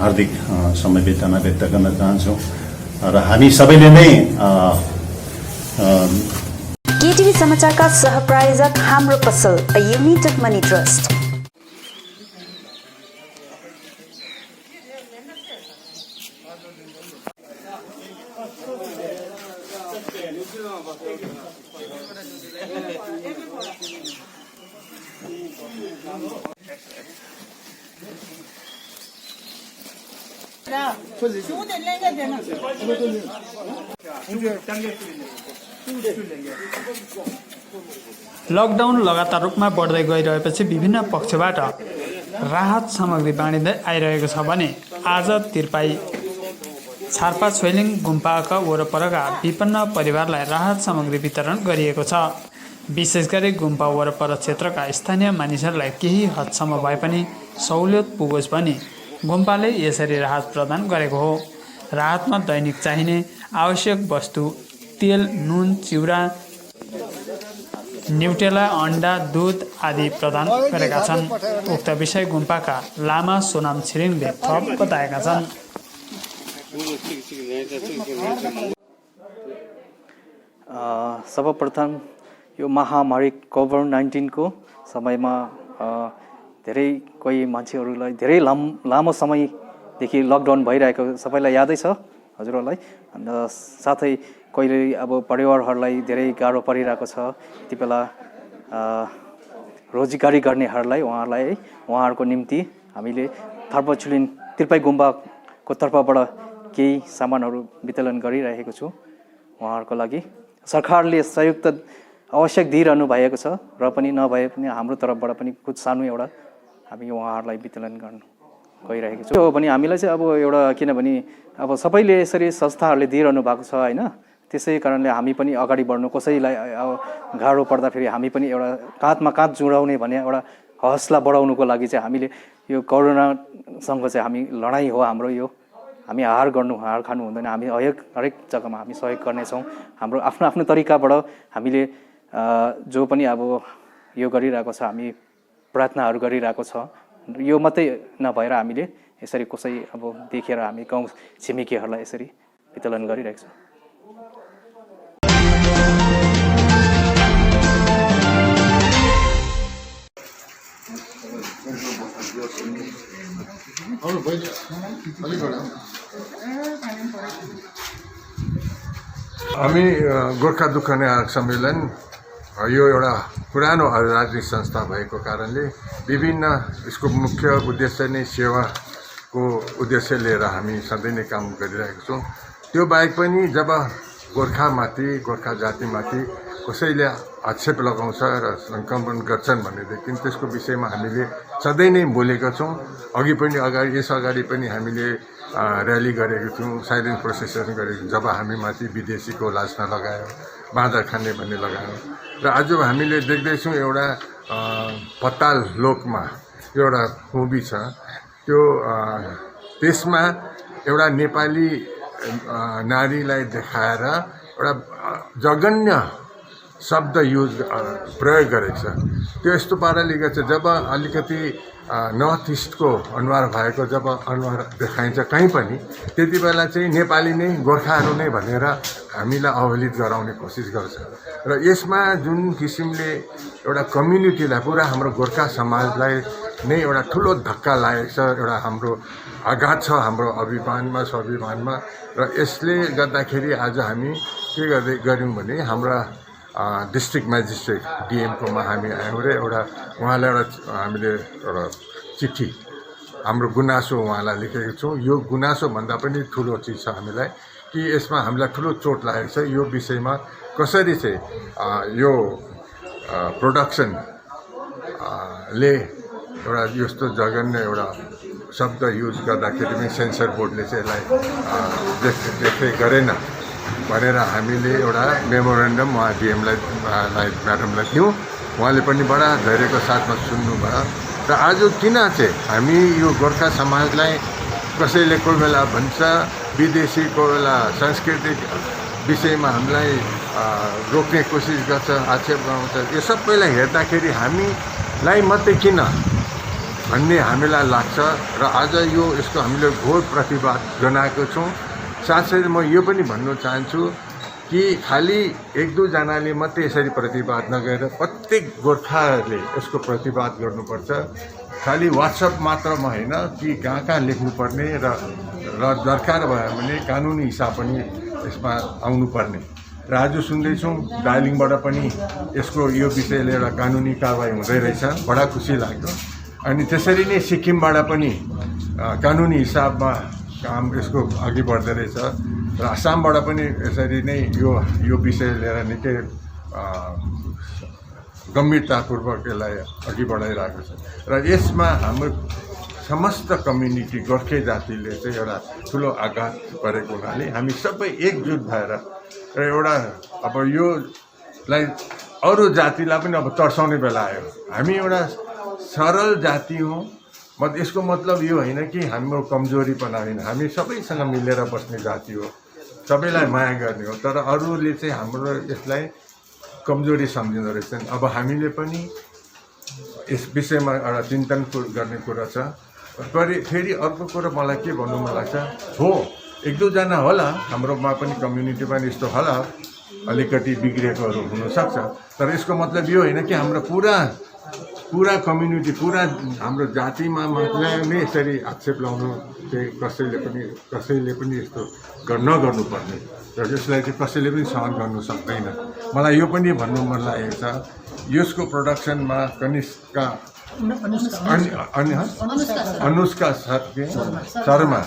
हार्दिक समवेदना व्यक्त गर्न चाहन्छौँ र हामी सबैले नै केटिभी समाचारका सहप्रायोजक हाम्रो पसल अ युनिटेड मनी ट्रस्ट। लकडाउन लगातार रूपमा बढ्दै गइरहेपछि विभिन्न पक्षबाट राहत सामग्री बाँडिँदै आइरहेको छ भने आज तिर्पाई छार्पा छोइलिङ गुम्पाका वरपरका विपन्न परिवारलाई राहत सामग्री वितरण गरिएको छ। विशेष गरी गुम्पा वरपर क्षेत्रका स्थानीय मानिसहरूलाई केही हदसम्म भए पनि सहुलियत पुगोस् भनी गुम्पाले यसरी राहत प्रदान गरेको हो। राहतमा दैनिक चाहिने आवश्यक वस्तु तेल, नुन, चिउरा, न्युटेला, अन्डा, दूध आदि प्रदान गरेका छन्। उक्त विषय गुम्पाका लामा सोनाम छिरिङले थप बताएका छन्। सर्वप्रथम यो महामारी कोभिड-19 को समयमा धेरै कोही मान्छेहरूलाई धेरै लामो समयदेखि लकडाउन भइरहेको सबैलाई यादै छ हजुरहरूलाई। अन्त साथै कहिले अब परिवारहरूलाई धेरै गाह्रो परिरहेको छ। यति बेला रोजगारी गर्नेहरूलाई उहाँहरूको निम्ति हामीले छार्पा छोइलिङ तिर्पाई गुम्बाको तर्फबाट केही सामानहरू वितरण गरिरहेको छु उहाँहरूको लागि। सरकारले सहयोग त आवश्यक दिइरहनु भएको छ र पनि नभए पनि हाम्रो तर्फबाट पनि कुछ सानो एउटा हामी उहाँहरूलाई वितरण गर्न गइरहेको छु। भने हामीलाई चाहिँ अब एउटा किनभने अब सबैले यसरी संस्थाहरूले दिइरहनु भएको छ होइन, त्यसै कारणले हामी पनि अगाडि बढ्नु, कसैलाई गाह्रो पर्दाखेरि हामी पनि एउटा काँधमा काँध जुडाउने भन्ने एउटा हौसला बढाउनुको लागि चाहिँ हामीले यो कोरोनासँग चाहिँ हामी लडाइँ हो हाम्रो यो। हामी हार खानु हुँदैन। हामी हरेक जग्गामा हामी सहयोग गर्नेछौँ हाम्रो आफ्नो आफ्नो तरिकाबाट। हामीले जो पनि अब यो गरिरहेको छ, हामी प्रार्थनाहरू गरिरहेको छ। यो मात्रै नभएर हामीले यसरी कसै अब देखेर हामी गाउँ छिमेकीहरूलाई यसरी वितरण गरिरहेको छौँ। हामी गोर्खा दुःख निवारक सम्मेलन यो एउटा पुरानो राजनीतिक संस्था भएको कारणले विभिन्न यसको मुख्य उद्देश्य नै सेवाको उद्देश्य लिएर हामी सधैँ नै काम गरिरहेको छौँ। त्यो बाहेक पनि जब गोर्खामाथि, गोर्खा जातिमाथि कसैले आक्षेप लगाउँछ र सङ्क्रमण गर्छन् भनेदेखि त्यसको विषयमा हामीले सधैँ नै बोलेका छौँ। अगाडि पनि हामीले र्याली गरेको थियौँ, साइलेन्ट प्रोसेसन गरेको, जब हामीमाथि विदेशीको लास्न लगायो, बाँदर खाने भन्ने लगायो। र आज हामीले देख्दैछौँ एउटा पत्ताल लोकमा एउटा मुभी छ, त्यो त्यसमा एउटा नेपाली नारीलाई देखाएर एउटा जघन्य शब्द प्रयोग गरेको छ। त्यो यस्तो पाराले गर्छ, जब अलिकति नर्थ इस्टको अनुहार भएको जब अनुहार देखाइन्छ कहीँ पनि, त्यति बेला चाहिँ नेपाली नै गोर्खाहरू नै भनेर हामीलाई अवहेलित गराउने कोसिस गर्छ। र यसमा जुन किसिमले एउटा कम्युनिटीलाई, पुरा हाम्रो गोर्खा समाजलाई नै एउटा ठुलो धक्का लागेको छ, एउटा हाम्रो आघात छ हाम्रो अभिमानमा, स्वाभिमानमा। र यसले गर्दाखेरि आज हामी के गऱ्यौँ भने हाम्रा डिस्ट्रिक्ट म्याजिस्ट्रेट डिएमकोमा हामी आयौँ र उहाँलाई हामीले एउटा चिठी, हाम्रो गुनासो उहाँलाई लेखेको छौँ। यो गुनासोभन्दा पनि ठुलो चिज छ हामीलाई कि यसमा हामीलाई ठुलो चोट लागेको छ। यो विषयमा कसरी चाहिँ यो प्रोडक्सन ले एउटा यस्तो जघन्य एउटा शब्द युज गर्दाखेरि पनि सेन्सर बोर्डले चाहिँ यसलाई देखरेख गरेन भनेर हामीले एउटा मेमोरेन्डम उहाँ डिएमलाई म्याडमलाई दियौँ। उहाँले पनि बडा धैर्यको साथमा सुन्नुभयो। र आज किन चाहिँ हामी यो गोर्खा समाजलाई कसैले कोही बेला भन्छ विदेशी, कोही बेला सांस्कृतिक विषयमा हामीलाई रोक्ने कोसिस गर्छ, आक्षेप गराउँछ, यो सबैलाई हेर्दाखेरि हामीलाई मात्रै किन भन्ने हामीलाई लाग्छ। र आज यसको हामीले घोर प्रतिवाद जनाएको छौँ। साथसाथै म यो पनि भन्न चाहन्छु कि खालि एक दुईजनाले मात्रै यसरी प्रतिवाद नगरेर प्रत्येक गोर्खाहरूले यसको प्रतिवाद गर्नुपर्छ। खालि वाट्सएप मात्रमा होइन कि कहाँ लेख्नुपर्ने र दरकार भयो भने कानुनी हिसाब पनि यसमा आउनुपर्ने। र आज सुन्दैछौँ दार्जिलिङबाट पनि यसको यो विषयले एउटा कानुनी कारवाही हुँदै रहेछ, बडा खुसी लाग्यो। अनि त्यसरी नै सिक्किमबाट पनि कानुनी हिसाबमा काम यसको अघि बढ्दै रहेछ र आसामबाट पनि यसरी नै यो विषय लिएर निकै गम्भीरतापूर्वक यसलाई अघि बढाइरहेको छ। र यसमा हाम्रो समस्त कम्युनिटी गोर्खे जातिले चाहिँ एउटा ठुलो आघात परेको हुनाले हामी सबै एकजुट भएर र एउटा अब योलाई अरू जातिलाई पनि अब तर्साउने बेला आयो। हामी एउटा सरल जाति हौँ। यसको मतलब यो होइन कि हाम्रो कमजोरीपना होइन, हामी सबैसँग मिलेर बस्ने जाति हो, सबैलाई माया गर्ने हो। तर अरूले चाहिँ हाम्रो यसलाई कमजोरी सम्झिँदो रहेछन्। अब हामीले पनि यस विषयमा एउटा चिन्तन गर्ने कुरा छ। फेरि अर्को कुरा मलाई के भन्नु मन लाग्छ, हो एक दुईजना होला हाम्रोमा पनि कम्युनिटीमा यस्तो होला अलिकति बिग्रेकोहरू हुनसक्छ। तर यसको मतलब यो होइन कि हाम्रो पुरा कम्युनिटी, पुरा हाम्रो जातिमा नै यसरी आक्षेप लाउनु चाहिँ कसैले पनि यस्तो नगर्नुपर्ने र यसलाई चाहिँ कसैले पनि सहन गर्नु सक्दैन। मलाई यो पनि भन्नु मन लागेको छ, यसको प्रोडक्सनमा अनुष्का शर्मा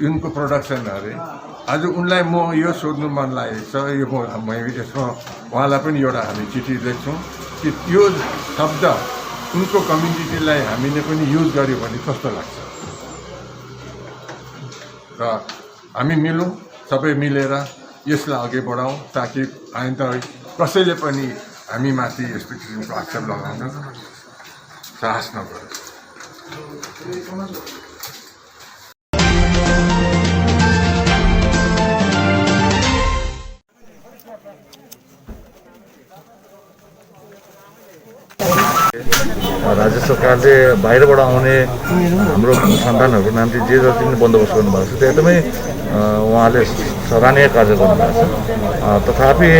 उनको प्रोडक्सन अरे। आज उनलाई म यो सोध्नु मन लागेको छ, यसमा उहाँलाई पनि एउटा हामी चिठी लेख्छौँ कि यो शब्द उनको कम्युनिटीलाई हामीले पनि युज गर्यो भने कस्तो लाग्छ। र हामी मिलौँ, सबै मिलेर यसलाई अघि बढाउँ ताकि आइन्दा कसैले पनि हामीमाथि यस्तो किसिमको आक्षेप लगाउन साहस नगरोस्। राज्य सरकारले बाहिरबाट आउने हाम्रो सन्तानहरूको निम्ति जे जति पनि बन्दोबस्त गर्नुभएको छ त्यो एकदमै उहाँले सराहनीय कार्य गर्नुभएको छ। तथापि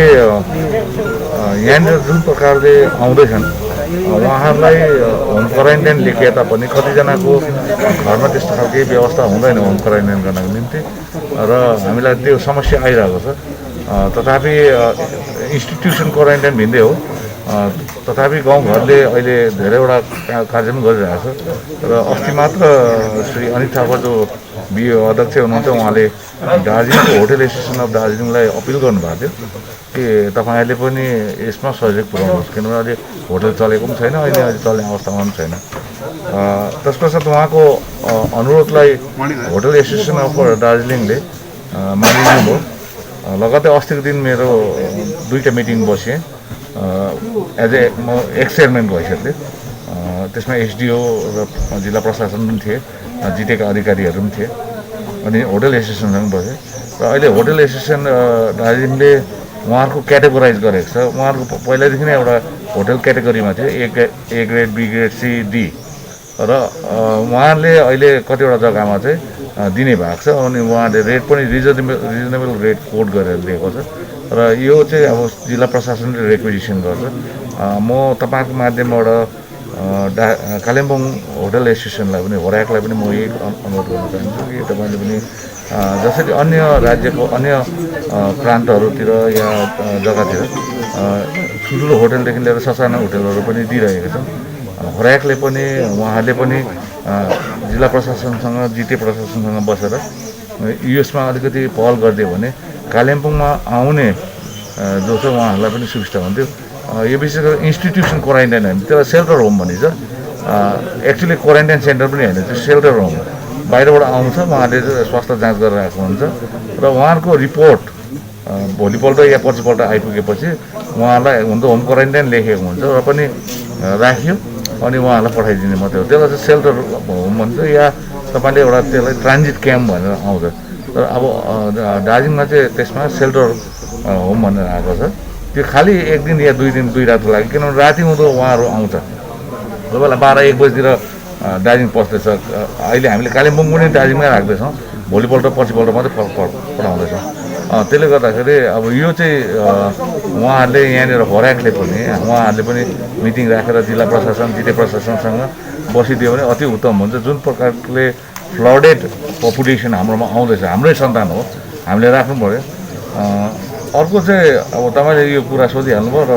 यहाँनिर जुन प्रकारले आउँदैछन् उहाँहरूलाई होम क्वारेन्टाइन लेखिए तापनि कतिजनाको घरमा त्यस्तो खालको व्यवस्था हुँदैन होम क्वारेन्टाइन गर्नको निम्ति र हामीलाई त्यो समस्या आइरहेको छ। तथापि इन्स्टिट्युसन क्वारेन्टाइन भिन्दै हो। तथापि गाउँघरले अहिले धेरैवटा कार्य पनि गरिरहेको छ र अस्ति मात्र श्री अनित थापा जो बिओ अध्यक्ष हुनुहुन्छ उहाँले दार्जिलिङको होटल एसोसिएसन अफ दार्जिलिङलाई अपिल गर्नुभएको थियो कि तपाईँहरूले पनि यसमा सहयोग पुर्याउनुहोस्, किनभने अहिले होटल चलेको पनि छैन, अहिले चल्ने अवस्थामा पनि छैन। त्यसपश्चात उहाँको अनुरोधलाई होटल एसोसिएसन अफ दार्जिलिङले मानिलिनुभयो। लगत्तै अस्तिको दिन मेरो 2टा मिटिङ बसेँ एज ए म एक्स चेयरम्यान भइसक्यो। त्यसमा एसडिओ र जिल्ला प्रशासन पनि थिए, जिटेका अधिकारीहरू पनि थिए अनि होटल एसोसिएसनसँग बसेँ र अहिले होटल एसोसिएसन दार्जिलिङले उहाँहरूको क्याटेगोराइज गरेको छ। उहाँहरूको पहिल्यैदेखि नै एउटा होटल क्याटेगोरीमा थियो, A grade, B grade, C, D र उहाँले अहिले कतिवटा जग्गामा चाहिँ दिने भएको छ अनि उहाँले रेट पनि रिजनेबल रेट कोड गरेर दिएको छ र यो चाहिँ अब जिल्ला प्रशासनले रेक्विजिसन गर्छ। म तपाईँको माध्यमबाट कालिम्पोङ होटल एसोसिएसनलाई पनि, होराकलाई पनि म यही अनुरोध गर्न चाहन्छु कि तपाईँले पनि जसरी अन्य राज्यको अन्य प्रान्तहरूतिर या जग्गातिर ठुल्ठुलो होटलदेखि लिएर ससाना होटलहरू पनि दिइरहेका छन्, होराकले पनि उहाँले पनि जिल्ला प्रशासनसँग, जिटिए प्रशासनसँग बसेर यसमा अलिकति पहल गरिदियो भने कालिम्पोङमा आउने जो छ उहाँहरूलाई पनि सुविस्ता हुन्थ्यो। यो विशेष गरेर इन्स्टिट्युसन क्वारेन्टाइन होइन, त्यसलाई सेल्टर होम भनिन्छ। एक्चुअली क्वारेन्टाइन सेन्टर पनि होइन, त्यो सेल्टर होम। बाहिरबाट आउँछ, उहाँले स्वास्थ्य जाँच गरेर आएको हुन्छ र उहाँहरूको रिपोर्ट भोलिपल्ट या पर्सिपल्ट आइपुगेपछि उहाँलाई हुन त होम क्वारेन्टाइन लेखेको हुन्छ र पनि राख्यो अनि उहाँहरूलाई पठाइदिने मात्रै हो। त्यसलाई चाहिँ सेल्टर होम भन्छ या तपाईँले एउटा त्यसलाई ट्रान्जिट क्याम्प भनेर आउँछ। तर अब दार्जिलिङमा चाहिँ त्यसमा सेल्टर होम भनेर आएको छ। त्यो खालि 1 दिन या 2 दिन 2 रातको लागि, किनभने राति हुँदो उहाँहरू आउँछ, कोही बेला 12-1 बजीतिर दार्जिलिङ पस्दैछ। अहिले हामीले कालिम्पोङ पनि दार्जिलिङमै राख्दैछौँ, भोलिपल्ट पर्सिपल्ट मात्रै पठाउँदैछौँ। त्यसले गर्दाखेरि अब यो चाहिँ उहाँहरूले यहाँनिर होराकले पनि उहाँहरूले पनि मिटिङ राखेर जिल्ला प्रशासन, जिटिए प्रशासनसँग बसिदियो भने अति उत्तम हुन्छ। जुन प्रकारले फ्लडेड पपुलेसन हाम्रोमा आउँदैछ, हाम्रै सन्तान हो, हामीले राख्नु पऱ्यो। अर्को चाहिँ अब तपाईँले यो कुरा सोधिहाल्नुभयो र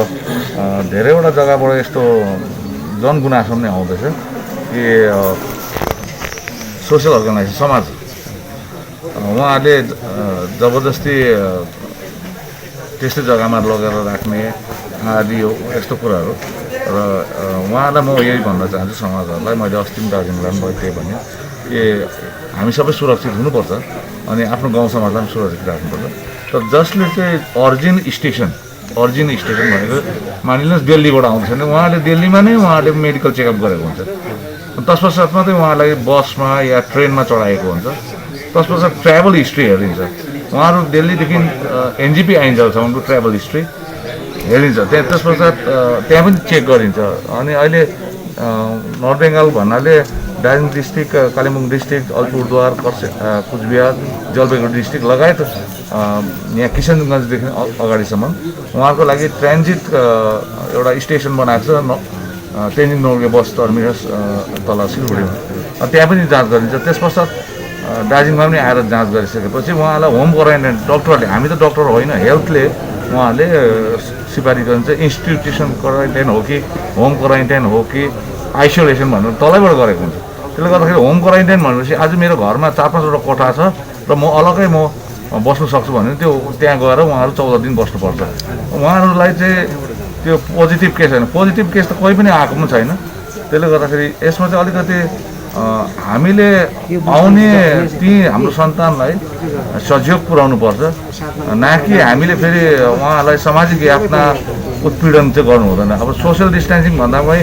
धेरैवटा जग्गाबाट यस्तो जनगुनासो पनि आउँदैछ कि सोसियल अर्गनाइजेसन, समाज उहाँहरूले जबरजस्ती त्यस्तै जग्गामा लगेर राख्ने आदि हो यस्तो कुराहरू। र उहाँलाई म यही भन्न चाहन्छु समाजहरूलाई, मैले अस्ति पनि दार्जिलिङलाई पनि त्यही भने कि हामी सबै सुरक्षित हुनुपर्छ अनि आफ्नो गाउँ समाजलाई पनि सुरक्षित राख्नुपर्छ। तर जसले चाहिँ अरिजिन स्टेसन भनेको मानिलिनुहोस् दिल्लीबाट आउँछ भने उहाँले दिल्लीमा नै उहाँले मेडिकल चेकअप गरेको हुन्छ, तत्पश्चात मात्रै उहाँलाई बसमा या ट्रेनमा चढाएको हुन्छ, तत्पश्चात ट्राभल हिस्ट्री हेरिन्छ। उहाँहरू दिल्लीदेखि एनजेपी आइन्जेलसम्मको ट्राभल हिस्ट्री हेरिन्छ, त्यहाँ त्यसपश्चात त्यहाँ पनि चेक गरिन्छ। अनि अहिले नर्थ बेङ्गाल भन्नाले Darjeeling district, Kalimpong district, Alipurduar, Coochbehar, Jalpaiguri district लगायत यहाँ किशनगञ्जदेखि अगाडिसम्म उहाँहरूको लागि ट्रान्जिट एउटा स्टेसन बनाएको छ, तेन्जिङ नोर्गे बस टर्मिनस तल सिलगढीमा, त्यहाँ पनि जाँच गरिन्छ। त्यसपश्चात दार्जिलिङमा पनि आएर जाँच गरिसकेपछि उहाँलाई होम क्वारेन्टाइन, डक्टरले, हामी त डक्टर होइन, हेल्थले उहाँहरूले सिफारिस गरिन्छ इन्स्टिट्युसन क्वारेन्टाइन हो कि होम क्वारेन्टाइन हो कि आइसोलेसन भनेर तलैबाट गरेको हुन्छ। त्यसले गर्दाखेरि होम क्वारेन्टाइन भनेपछि आज मेरो घरमा 4-5वटा कोठा छ र म अलग्गै बस्नु सक्छु भने त्यो त्यहाँ गएर उहाँहरू 14 दिन बस्नुपर्छ। उहाँहरूलाई चाहिँ त्यो पोजिटिभ केस होइन, पोजिटिभ केस त कोही पनि आएको पनि छैन। त्यसले गर्दाखेरि यसमा चाहिँ अलिकति हामीले आउने ती हाम्रो सन्तानलाई सहयोग पुर्याउनु पर्छ, न कि हामीले फेरि उहाँहरूलाई सामाजिक यातना उत्पीडन चाहिँ गर्नु हुँदैन। अब सोसियल डिस्टेन्सिङ भन्दामै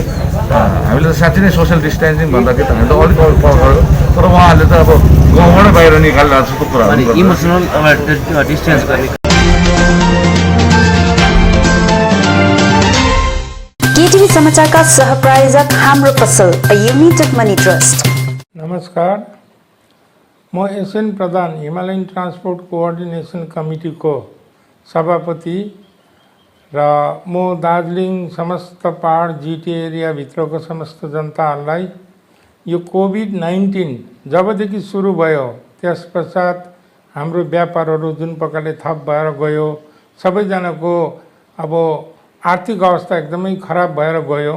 हामीले त साँच्चै नै सोसियल डिस्टेन्सिङ भन्दाखेरि त हामीले त अलिक अलिक पर्छ, तर उहाँहरूले त अब गाउँबाटै बाहिर निकालेर जस्तो कुराहरू इमोसनल डिस्टेन्स गर्ने। केटिभी समाचारका सहप्रायोजक हाम्रो पसल, अ युनाइटेड मनी ट्रस्ट। नमस्कार, म एसएन प्रधान, हिमालयन ट्रान्सपोर्ट कोअर्डिनेसन कमिटीको सभापति र म दार्जिलिङ समस्त पहाड जिटिए एरियाभित्रको समस्त जनताहरूलाई यो कोभिड-19 जबदेखि सुरु भयो त्यस पश्चात हाम्रो व्यापारहरू जुन प्रकारले थप भएर गयो, सबैजनाको अब आर्थिक अवस्था एकदमै खराब भएर गयो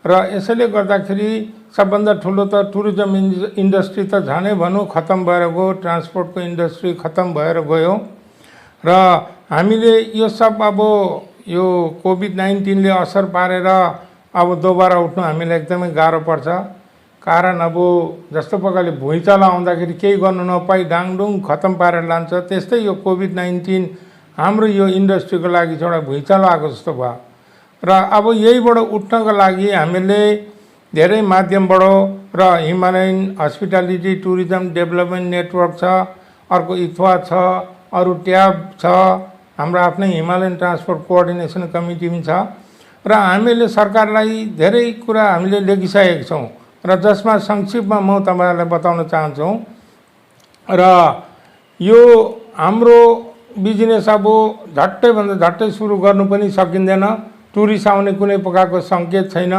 र यसैले गर्दाखेरि सबभन्दा ठुलो त टुरिज्म इन्डस्ट्री त झनै भनौँ खत्तम भएर गयो, ट्रान्सपोर्टको इन्डस्ट्री खत्तम भएर गयो र हामीले यो सब अब यो कोभिड-19ले असर पारेर अब दोबारा उठ्नु हामीलाई एकदमै गाह्रो पर्छ। कारण अब जस्तो प्रकारले भुइँचालो आउँदाखेरि केही गर्नु नपाई डाङडुङ खत्तम पारेर लान्छ, त्यस्तै यो कोभिड-19 हाम्रो यो इन्डस्ट्रीको लागि चाहिँ एउटा भुइँचालो आएको जस्तो भयो र अब यहीबाट उठ्नको लागि हामीले धेरै माध्यमबाट र Himalayan hospitality tourism development network छ, अर्को इथवा छ, अरू ट्याब छ, हाम्रो आफ्नै हिमालयन ट्रान्सपोर्ट कोअर्डिनेसन कमिटी पनि छ र हामीले सरकारलाई धेरै कुरा हामीले लेखिसकेका छौँ र जसमा संक्षिप्तमा म तपाईँहरूलाई बताउन चाहन्छु र यो हाम्रो बिजनेस अब झट्टैभन्दा झट्टै सुरु गर्नु पनि सकिँदैन। टुरिस्ट आउने कुनै प्रकारको सङ्केत छैन।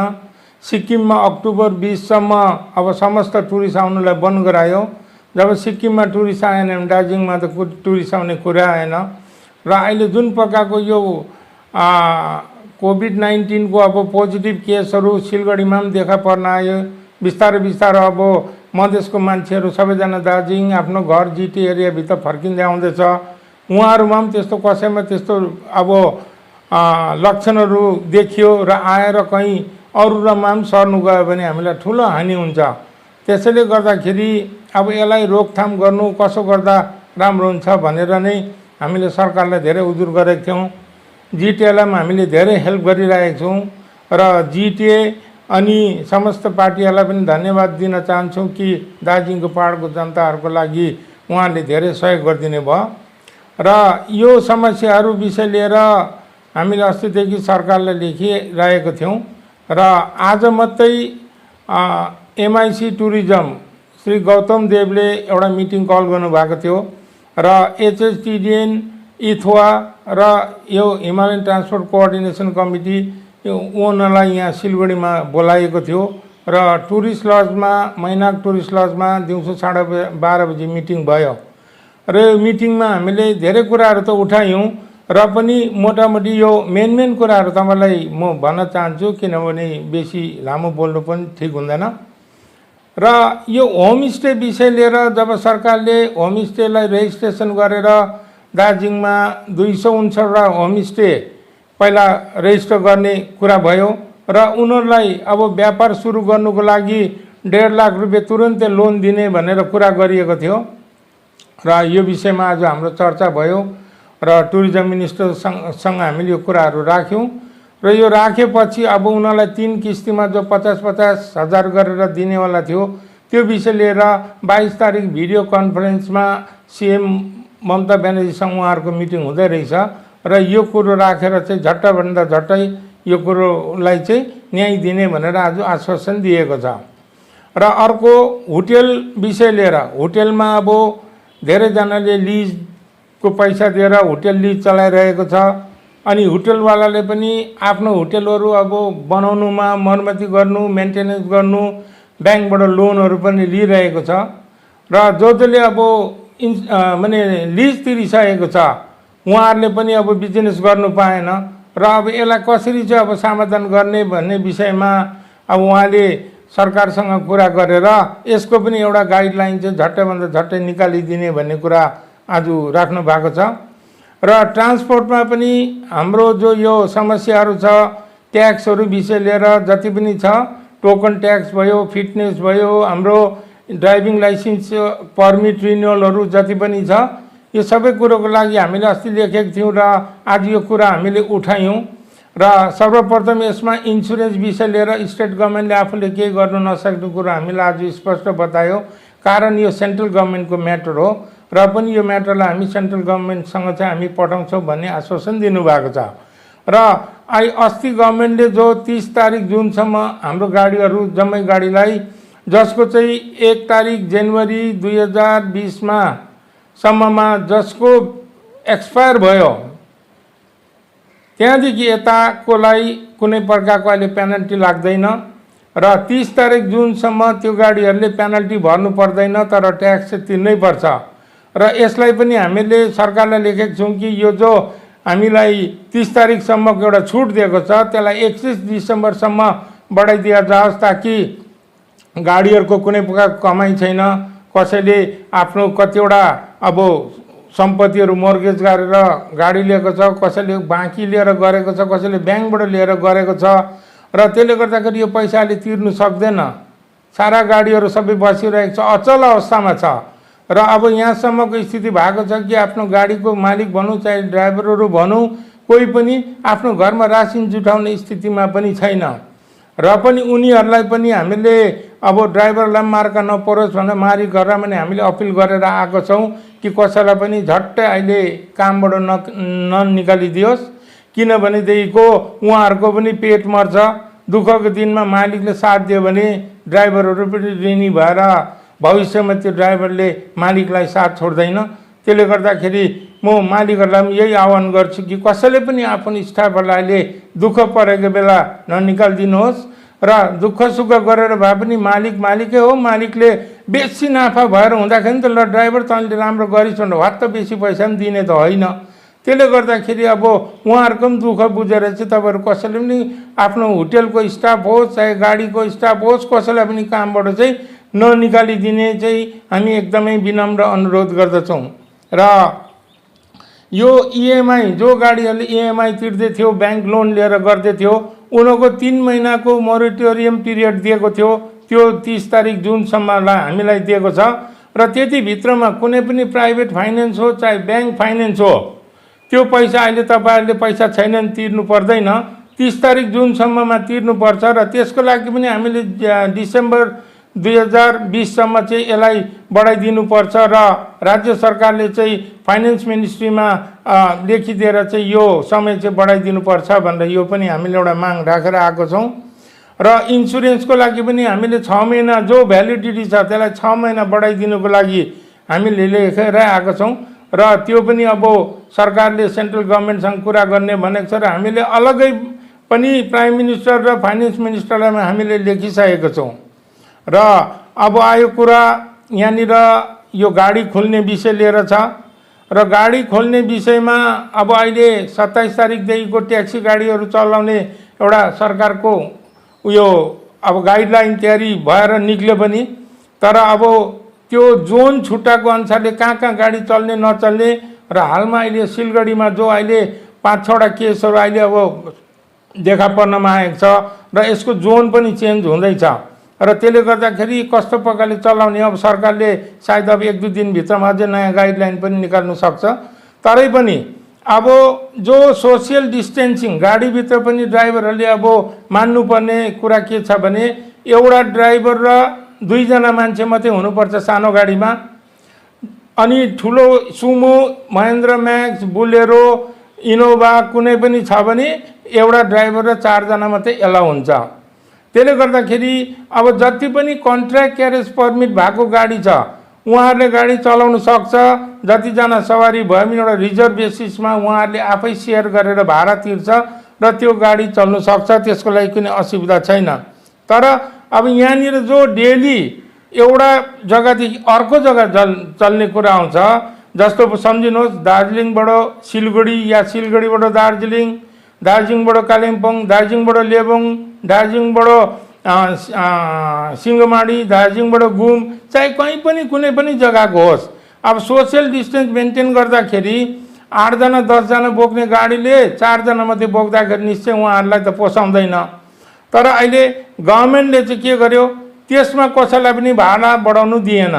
सिक्किममा अक्टोबर 20 सम्म अब समस्त टुरिस्ट आउनुलाई बन्द गरायो। जब सिक्किममा टुरिस्ट आएन भने दार्जिलिङमा त टुरिस्ट आउने कुरा आएन र अहिले जुन प्रकारको यो कोभिड-19 को अब पोजिटिभ केसहरू सिलगढीमा पनि देखा पर्न आयो। बिस्तारै बिस्तारै अब मधेसको मान्छेहरू सबैजना दार्जिलिङ आफ्नो घर जिटी एरियाभित्र फर्किँदै आउँदैछ। उहाँहरूमा पनि त्यस्तो कसैमा त्यस्तो अब लक्षणहरू देखियो र आएर कहीँ अरूमा पनि सर्नु गयो भने हामीलाई ठुलो हानि हुन्छ। त्यसैले गर्दाखेरि अब यसलाई रोकथाम गर्नु कसो गर्दा राम्रो हुन्छ भनेर नै हामीले सरकारलाई धेरै उजुर गरेका थियौँ। जिटिएलाई पनि हामीले धेरै हेल्प गरिरहेका छौँ र जिटिए अनि समस्त पार्टीहरूलाई पनि धन्यवाद दिन चाहन्छौँ कि दार्जिलिङको पहाडको जनताहरूको लागि उहाँले धेरै सहयोग गरिदिने भयो र यो समस्याहरू विषय लिएर हामीले अस्तिदेखि सरकारलाई लेखिरहेको थियौँ र आज मात्रै एमआइसी टुरिज्म श्री गौतम देवले एउटा मिटिङ कल गर्नुभएको थियो र एचएसटिडिएन इथवा र यो हिमालयन ट्रान्सपोर्ट कोअर्डिनेसन कमिटी उनीहरूलाई यहाँ सिलगढीमा बोलाएको थियो र टुरिस्ट लजमा मैनाक टुरिस्ट लजमा दिउँसो 12:30 बजी मिटिङ भयो र यो मिटिङमा हामीले धेरै कुराहरू त उठायौँ र पनि मोटामोटी यो मेन कुराहरू तपाईँलाई म भन्न चाहन्छु किनभने बेसी लामो बोल्नु पनि ठिक हुँदैन। र यो होमस्टे विषय लिएर जब सरकारले होमस्टेलाई रेजिस्ट्रेसन गरेर दार्जिलिङमा 259 होमस्टे पहिला रेजिस्टर गर्ने कुरा भयो र उनीहरूलाई अब व्यापार सुरु गर्नुको लागि 1.5 लाख रुपियाँ तुरन्तै लोन दिने भनेर कुरा गरिएको थियो र यो विषयमा आज हाम्रो चर्चा भयो र टुरिज्म मिनिस्टरसँग हामीले यो कुराहरू राख्यौँ र यो राखेपछि अब उनीहरूलाई 3 किस्तीमा जो 50-50 हजार गरेर दिनेवाला थियो त्यो विषय लिएर 22 तारिक भिडियो कन्फरेन्समा सीएम ममता ब्यानर्जीसँग उहाँहरूको मिटिङ हुँदै रहेछ र यो कुरो राखेर चाहिँ झट्टभन्दा झट्टै यो कुरोलाई चाहिँ न्याय दिने भनेर आज आश्वासन दिएको छ। र अर्को होटल विषय लिएर होटलमा अब धेरैजनाले लिजको पैसा दिएर होटल लिज चलाइरहेको छ अनि होटलवालाले पनि आफ्नो होटलहरू अब बनाउनुमा मर्मती गर्नु मेन्टेनेन्स गर्नु ब्याङ्कबाट लोनहरू पनि लिइरहेको छ र जसले अब माने लिज तिरिसकेको छ उहाँहरूले पनि अब बिजनेस गर्नु पाएन र अब यसलाई कसरी चाहिँ अब समाधान गर्ने भन्ने विषयमा अब उहाँले सरकारसँग कुरा गरेर यसको पनि एउटा गाइडलाइन चाहिँ झट्टैभन्दा झट्टै निकालिदिने भन्ने कुरा आज राख्नु भएको छ र ट्रान्सपोर्टमा पनि हाम्रो जो यो समस्याहरू छ ट्याक्सहरू विषय लिएर जति पनि छ टोकन ट्याक्स भयो फिटनेस भयो हाम्रो ड्राइभिङ लाइसेन्स पर्मिट रिन्युअलहरू जति पनि छ यो सबै कुरोको लागि हामीले अस्ति लेखेको थियौँ र आज यो कुरा हामीले उठायौँ र सर्वप्रथम यसमा इन्सुरेन्स विषय लिएर स्टेट गभर्मेन्टले आफूले केही गर्नु नसक्ने कुरो हामीलाई आज स्पष्ट बतायो कारण यो सेन्ट्रल गभर्मेन्टको म्याटर हो र पनि यो म्याटरलाई हामी सेन्ट्रल गभर्मेन्टसँग चाहिँ हामी पठाउँछौँ भन्ने आश्वासन दिनुभएको छ र अस्ति गभर्मेन्टले जो 30 तारिक जुनसम्म हाम्रो गाडीहरू जम्मै गाडीलाई जसको चाहिँ 1 तारिक जनवरी 2020 सम्ममा जसको एक्सपायर भयो त्यहाँदेखि यताकोलाई कुनै प्रकारको अहिले पेनल्टी लाग्दैन र 30 तारिक जुनसम्म त्यो गाडीहरूले पेनल्टी भर्नु पर्दैन तर ट्याक्स चाहिँ तिर्नै पर्छ र यसलाई पनि हामीले सरकारलाई लेखेको छौँ कि यो जो हामीलाई 30 तारिकसम्मको एउटा छुट दिएको छ त्यसलाई 31 डिसेम्बरसम्म बढाइदिया जाओस् ताकि गाडीहरूको कुनै प्रकारको कमाइ छैन कसैले आफ्नो कतिवटा अब सम्पत्तिहरू मर्गेज गरेर गाडी लिएको छ कसैले बाँकी लिएर गरेको छ कसैले ब्याङ्कबाट लिएर गरेको छ र त्यसले गर्दाखेरि यो पैसाले तिर्नु सक्दैन सारा गाडीहरू सबै बसिरहेको छ अचल अवस्थामा छ र अब यहाँसम्मको स्थिति भएको छ कि आफ्नो गाडीको मालिक भनौँ चाहे ड्राइभरहरू भनौँ कोही पनि आफ्नो घरमा रासिन जुटाउने स्थितिमा पनि छैन र पनि उनीहरूलाई पनि हामीले अब ड्राइभरलाई मार्का नपरोस् भनेर मारी गरेर पनि हामीले अपिल गरेर आएको छौँ कि कसैलाई पनि झट्टै अहिले कामबाट ननिकालिदियोस्, किनभनेदेखिको उहाँहरूको पनि पेट मर्छ। दुःखको दिनमा मालिकले साथ दियो भने ड्राइभरहरू पनि ऋणी भएर भविष्यमा त्यो ड्राइभरले मालिकलाई साथ छोड्दैन। त्यसले गर्दाखेरि म मालिकहरूलाई पनि यही आह्वान गर्छु कि कसैले पनि आफ्नो स्टाफहरूलाई अहिले दुःख परेको बेला ननिकालिदिनुहोस् र दुःख सुख गरेर भए पनि मालिकै हो। मालिकले बेसी नाफा भएर हुँदाखेरि त ल ड्राइभर तैँले राम्रो गरिस् भने वात्त बेसी पैसा पनि दिने त होइन। त्यसले गर्दाखेरि अब उहाँहरूको पनि दुःख बुझेर चाहिँ तपाईँहरू कसैले पनि आफ्नो होटेलको स्टाफ होस् चाहे गाडीको स्टाफ होस् कसैलाई पनि कामबाट चाहिँ ननिकालिदिने चाहिँ हामी एकदमै विनम्र अनुरोध गर्दछौँ। र यो इएमआई जो गाडीहरूले इएमआई तिर्दै थियो, ब्याङ्क लोन लिएर गर्दै थियो, उनीहरूको 3 महिनाको मोरिटोरियम पिरियड दिएको थियो। त्यो 30 तारिक जुनसम्मलाई हामीलाई दिएको छ र त्यतिभित्रमा कुनै पनि प्राइभेट फाइनेन्स हो चाहे ब्याङ्क फाइनेन्स हो, त्यो पैसा अहिले तपाईँहरूले पैसा छैनन् तिर्नु पर्दैन, 30 तारिक जुनसम्ममा तिर्नुपर्छ। र त्यसको लागि पनि हामीले डिसेम्बर 2020 सम्म चाहिँ यसलाई बढाइदिनुपर्छ र राज्य सरकारले चाहिँ फाइनेन्स मिनिस्ट्रीमा लेखिदिएर चाहिँ यो समय चाहिँ बढाइदिनुपर्छ भनेर यो पनि हामीले एउटा माग राखेर आएको छौँ। र इन्सुरेन्सको लागि पनि हामीले 6 महिना जो भ्यालिडिटी छ त्यसलाई 6 महिना बढाइदिनुको लागि हामीले लेखेर आएको छौँ र त्यो पनि अब सरकारले सेन्ट्रल गभर्मेन्टसँग कुरा गर्ने भनेको छ र हामीले अलग्गै पनि प्राइम मिनिस्टर र फाइनेन्स मिनिस्टरलाई हामीले लेखिसकेको छौँ। र अब आयो कुरा यहाँनिर यो गाडी खोल्ने विषय लिएर छ र गाडी खोल्ने विषयमा अब अहिले 27 तारिकदेखिको ट्याक्सी गाडीहरू चलाउने एउटा सरकारको उयो अब गाइडलाइन तयारी भएर निक्ल्यो पनि, तर अब त्यो जोन छुट्टाको अनुसारले कहाँ कहाँ गाडी चल्ने नचल्ने र हालमा अहिले सिलगढीमा जो अहिले 5-6वटा केसहरू अहिले अब देखा पर्नमा आएको छ र यसको जोन पनि चेन्ज हुँदैछ र त्यसले गर्दाखेरि कस्तो प्रकारले चलाउने अब सरकारले सायद अब 1-2 दिनभित्रमा अझै नयाँ गाइडलाइन पनि निकाल्नु सक्छ। तरै पनि अब जो सोसियल डिस्टेन्सिङ गाडीभित्र पनि ड्राइभरहरूले अब मान्नुपर्ने कुरा के छ भने एउटा ड्राइभर र 2 जना मान्छे मात्रै हुनुपर्छ सानो गाडीमा, अनि ठुलो Sumo, Mahendra Max, Bolero, Innova कुनै पनि छ भने एउटा ड्राइभर र 4 जना मात्रै एलाउ हुन्छ। त्यसले गर्दाखेरि अब जति पनि कन्ट्र्याक्ट क्यारेज पर्मिट भएको गाडी छ उहाँहरूले गाडी चलाउन सक्छ। जतिजना सवारी भयो भने एउटा रिजर्भ बेसिसमा उहाँहरूले आफै सेयर गरेर भाडा तिर्छ र त्यो गाडी चल्नु सक्छ, त्यसको लागि कुनै असुविधा छैन। तर अब यहाँनिर जो डेली एउटा जग्गादेखि अर्को जग्गा चल्ने कुरा आउँछ, जस्तो सम्झिनुहोस् दार्जिलिङबाट सिलगढी या सिलगढीबाट दार्जिलिङ, दार्जिलिङबाट कालिम्पोङ, दार्जिलिङबाट लेबोङ, दार्जिलिङबाट सिंहमारी, दार्जिलिङबाट घुम, चाहे कहीँ पनि कुनै पनि जग्गाको होस्, अब सोसियल डिस्टेन्स मेन्टेन गर्दाखेरि 8 जना 10 जना बोक्ने गाडीले 4 जना मात्रै बोक्दाखेरि निश्चय उहाँहरूलाई त पोसाउँदैन। तर अहिले गभर्मेन्टले चाहिँ के गर्यो, त्यसमा कसैलाई पनि भाडा बढाउनु दिएन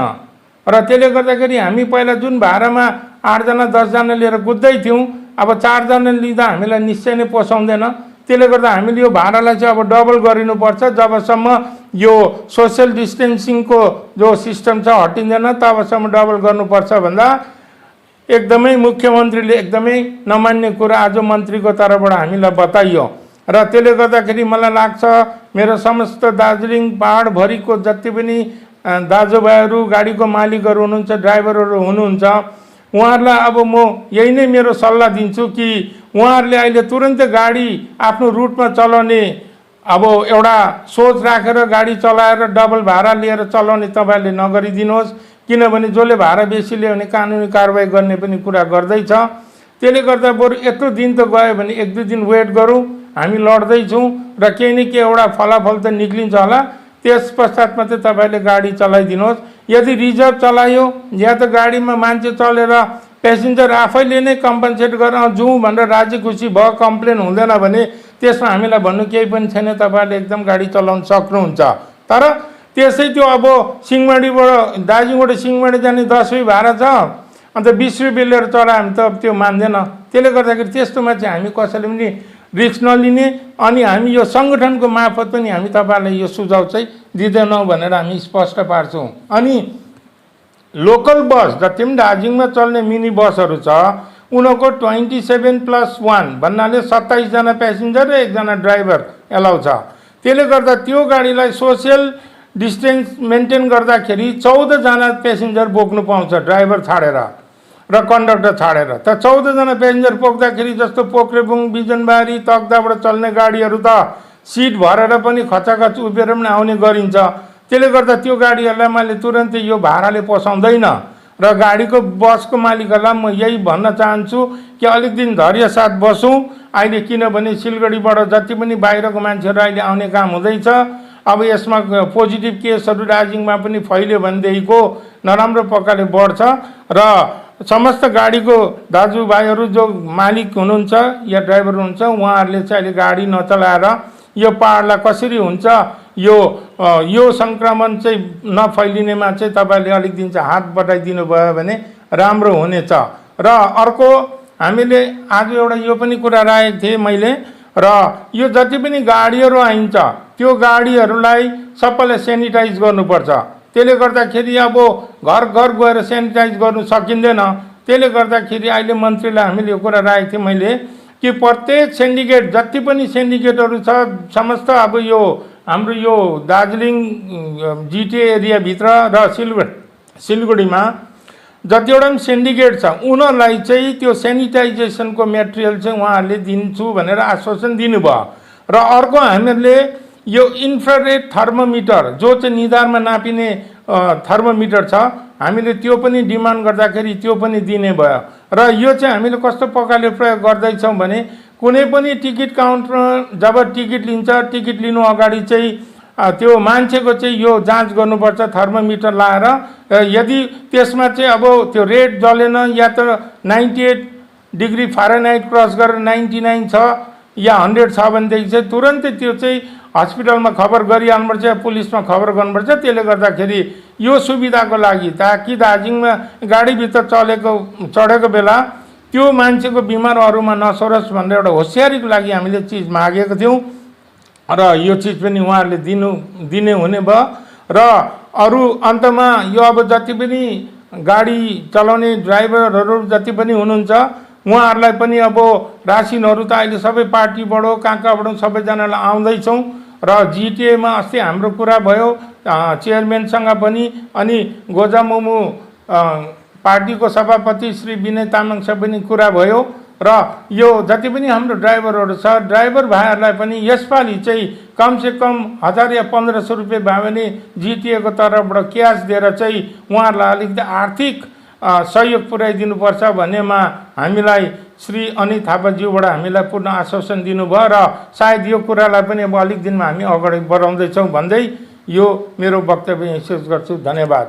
र त्यसले गर्दाखेरि हामी पहिला जुन भाडामा 8 जना 10 जना लिएर कुद्दै थियौँ, अब 4 जना लिँदा हामीलाई निश्चय नै पोसाउँदैन। त्यसले गर्दा हामीले यो भाडालाई चाहिँ अब डबल गरिनुपर्छ। जबसम्म यो सोसियल डिस्टेन्सिङको जो सिस्टम छ हटिँदैन तबसम्म डबल गर्नुपर्छ भन्दा एकदमै मुख्यमन्त्रीले एकदमै नमान्ने कुरा आज मन्त्रीको तर्फबाट हामीलाई बताइयो र त्यसले गर्दाखेरि मलाई लाग्छ मेरो समस्त दार्जिलिङ पहाडभरिको जति पनि दाजुभाइहरू, गाडीको मालिकहरू हुनुहुन्छ, ड्राइभरहरू हुनुहुन्छ, उहाँहरूलाई अब म यही नै मेरो सल्लाह दिन्छु कि उहाँहरूले अहिले तुरन्तै गाडी आफ्नो रुटमा चलाउने अब एउटा सोच राखेर गाडी चलाएर डबल भाडा लिएर चलाउने तपाईँहरूले नगरिदिनुहोस्, किनभने जसले भाडा बेसी लियो भने कानुनी कारबाही गर्ने पनि कुरा गर्दैछ। त्यसले गर्दा बरु यत्रो दिन त गयो भने 1-2 दिन वेट गरौँ, हामी लड्दैछौँ र केही न केही एउटा फलाफल त निक्लिन्छ होला, त्यस पश्चात मात्रै तपाईँले गाडी चलाइदिनुहोस्। यदि रिजर्भ चलायो या त गाडीमा मान्छे चलेर पेसेन्जर आफैले नै कम्पन्सेट गरेर जाउँ भनेर राजी खुसी भयो, कम्प्लेन हुँदैन भने त्यसमा हामीलाई भन्नु केही पनि छैन, तपाईँहरूले एकदम गाडी चलाउन सक्नुहुन्छ। तर त्यसै त्यो अब सिंहमारीबाट दार्जिलिङबाट सिंहमारी जाने 10 रुपियाँ भाडा छ, अन्त 20 रुपियाँ लिएर चलायो भने त त्यो मान्दैन। त्यसले गर्दाखेरि त्यस्तोमा चाहिँ हामी कसैले पनि रिस्क नलिने अनि हामी यो सङ्गठनको मार्फत पनि हामी तपाईँहरूलाई यो सुझाव चाहिँ दिँदैनौँ भनेर हामी स्पष्ट पार्छौँ। अनि लोकल बस जति पनि दार्जिलिङमा चल्ने मिनी बसहरू छ उनीहरूको 27+1 भन्नाले 27 जना प्यासेन्जर र 1 जना ड्राइभर एलाउ छ। त्यसले गर्दा त्यो गाडीलाई सोसियल डिस्टेन्स मेन्टेन गर्दाखेरि 14 जना प्यासेन्जर बोक्नु पाउँछ, ड्राइभर छाडेर र कन्डक्टर छाडेर। त 14 जना प्यासेन्जर पोख्दाखेरि जस्तो पोख्रेबुङ बिजनबारी तकदाबाट चल्ने गाडीहरू त सिट भरेर पनि खचाखच उभिएर पनि आउने गरिन्छ। त्यसले गर्दा त्यो गाडीहरूलाई मैले तुरन्तै यो भाडाले पोसाउँदैन र गाडीको बसको मालिकहरूलाई म यही भन्न चाहन्छु कि अलिक दिन धैर्य साथ बसौँ। अहिले किनभने सिलगढीबाट जति पनि बाहिरको मान्छेहरू अहिले आउने काम हुँदैछ, अब यसमा पोजिटिभ केसहरू दार्जिलिङमा पनि फैल्यो भनेदेखिको नराम्रो प्रकारले बढ्छ र समस्त गाडीको दाजुभाइहरू जो मालिक हुनुहुन्छ या ड्राइभर हुनुहुन्छ उहाँहरूले चाहिँ अहिले गाडी नचलाएर यो पहाडलाई कसरी हुन्छ यो सङ्क्रमण चाहिँ नफैलिनेमा चाहिँ तपाईँले अलिक दिन चाहिँ हात बढाइदिनु भयो भने राम्रो हुनेछ। र अर्को हामीले आज एउटा यो पनि कुरा राखेको थिएँ मैले, र यो जति पनि गाडीहरू आइन्छ त्यो गाडीहरूलाई सबैलाई सेनिटाइज गर्नुपर्छ। त्यसले गर्दाखेरि अब घर घर गएर सेनिटाइज गर्नु सकिँदैन। त्यसले गर्दाखेरि अहिले मन्त्रीलाई हामीले यो कुरा राखेको थिएँ मैले कि प्रत्येक सिन्डिकेट जति पनि सिन्डिकेटहरू छ समस्त अब यो हाम्रो यो दार्जिलिङ जिटिए एरियाभित्र र सिलगढीमा जतिवटा पनि सिन्डिकेट छ उनीहरूलाई चाहिँ त्यो सेनिटाइजेसनको मेटेरियल चाहिँ उहाँहरूले दिन्छु भनेर आश्वासन दिनुभयो। र अर्को हामीहरूले यो इन्फ्रारेड थर्मोमिटर जो चाहिँ निधारमा नापिने थर्मोमिटर छ हामीले त्यो पनि डिमान्ड गर्दाखेरि त्यो पनि दिने भयो। र यो चाहिँ हामीले कस्तो प्रकारले प्रयोग गर्दैछौँ भने कुनै पनि टिकट काउन्टरमा जब टिकट लिन्छ टिकट लिनु अगाडि चाहिँ त्यो मान्छेको चाहिँ यो जाँच गर्नुपर्छ थर्मोमिटर लाएर। यदि त्यसमा चाहिँ अब त्यो रेड जलेन या त 98 डिग्री फारेनहाइट क्रस गरेर 99 छ या 100 छ भनेदेखि चाहिँ तुरन्तै त्यो चाहिँ हस्पिटलमा खबर गरिहाल्नुपर्छ या पुलिसमा खबर गर्नुपर्छ। त्यसले गर्दाखेरि यो सुविधाको लागि ताकि दार्जिलिङमा गाडीभित्र चढेको बेला त्यो मान्छेको बिमारहरूमा नसरोस् भनेर एउटा होसियारीको लागि हामीले चिज मागेको थियौँ र यो चिज पनि उहाँहरूले दिने हुने भयो। र अरू अन्तमा यो अब जति पनि गाडी चलाउने ड्राइभरहरू जति पनि हुनुहुन्छ उहाँहरूलाई पनि अब रासिनहरू त अहिले सबै पार्टीबाट कहाँबाट सबैजनालाई आउँदैछौँ र जिटिएमा अस्ति हाम्रो कुरा भयो चेयरम्यानसँग पनि अनि गोजामुमु पार्टीको सभापति श्री विनय तामाङसँग पनि कुरा भयो। र यो जति पनि हाम्रो ड्राइभरहरू छ ड्राइभर भाइहरूलाई पनि यसपालि चाहिँ कमसेकम 1000 या 1500 रुपियाँ भयो भने जिटिएको तर्फबाट क्यास दिएर चाहिँ उहाँहरूलाई अलिकति आर्थिक सहयोग पुर्याइदिनुपर्छ भन्नेमा हामीलाई श्री अनित थापाज्यूबाट हामीलाई पूर्ण आश्वासन दिनुभयो र सायद यो कुरालाई पनि अब अलिक दिनमा हामी अगाडि बढाउँदैछौँ भन्दै यो मेरो वक्तव्य यहाँ शेष गर्छु। धन्यवाद।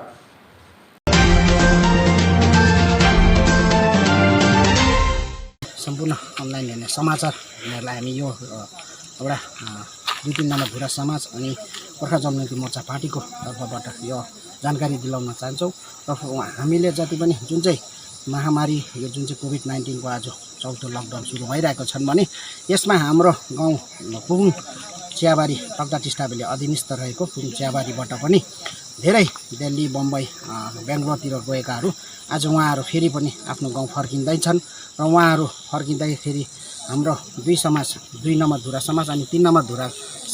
सम्पूर्ण अनलाइन हेर्ने समाचारहरूलाई हामी यो एउटा 2-3 नम्बर धुरा समाज अनि गोर्खा जनमुक्ति मोर्चा पार्टीको तर्फबाट यो जानकारी दिलाउन चाहन्छौँ। र हामीले जति पनि जुन चाहिँ महामारी यो जुन चाहिँ कोभिड-19 को आज चौथो लकडाउन सुरु भइरहेको छन् भने यसमा हाम्रो गाउँ पुगुङ चियाबारी तक्दा टिस्टाबेली अधीनस्थ रहेको पुगुङ चियाबारीबाट पनि धेरै दिल्ली बम्बई बेङ्गलोरतिर गएकाहरू आज उहाँहरू फेरि पनि आफ्नो गाउँ फर्किँदैछन् र उहाँहरू फर्किँदाखेरि हाम्रो 2 नम्बर धुरा समाज अनि 3 नम्बर धुरा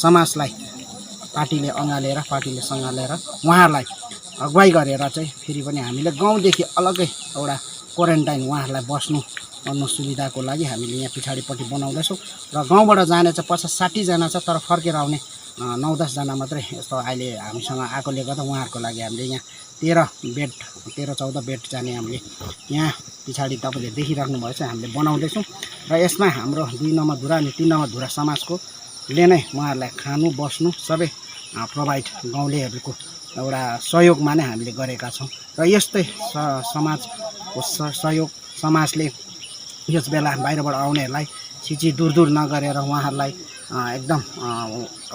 समाजलाई पार्टीले सँगालेर उहाँहरूलाई अगुवाई गरेर चाहिँ फेरि पनि हामीले गाउँदेखि अलग्गै एउटा क्वारेन्टाइन उहाँहरूलाई बस्नु अन्य सुविधाको लागि हामीले यहाँ पछाडिपट्टि बनाउँदैछौँ र गाउँबाट जाने चाहिँ 50-60 जना छ तर फर्केर आउने 9-10 जना मात्रै यस्तो अहिले हामीसँग आएकोले गर्दा उहाँहरूको लागि हामीले यहाँ 13-14 बेड जाने हामीले यहाँ पछाडि तपाईँले देखिराख्नु भएको छ हामीले बनाउँदैछौँ र यसमा हाम्रो 2 नम्बर धुरा अनि 3 नम्बर धुरा समाजकोले नै उहाँहरूलाई खानु बस्नु सबै प्रोभाइड गाउँलेहरूको एउटा सहयोगमा नै हामीले गरेका छौँ र यस्तै समाजको सहयोग समाजले यस बेला बाहिरबाट आउनेहरूलाई छिची दूर नगरेर उहाँहरूलाई एकदम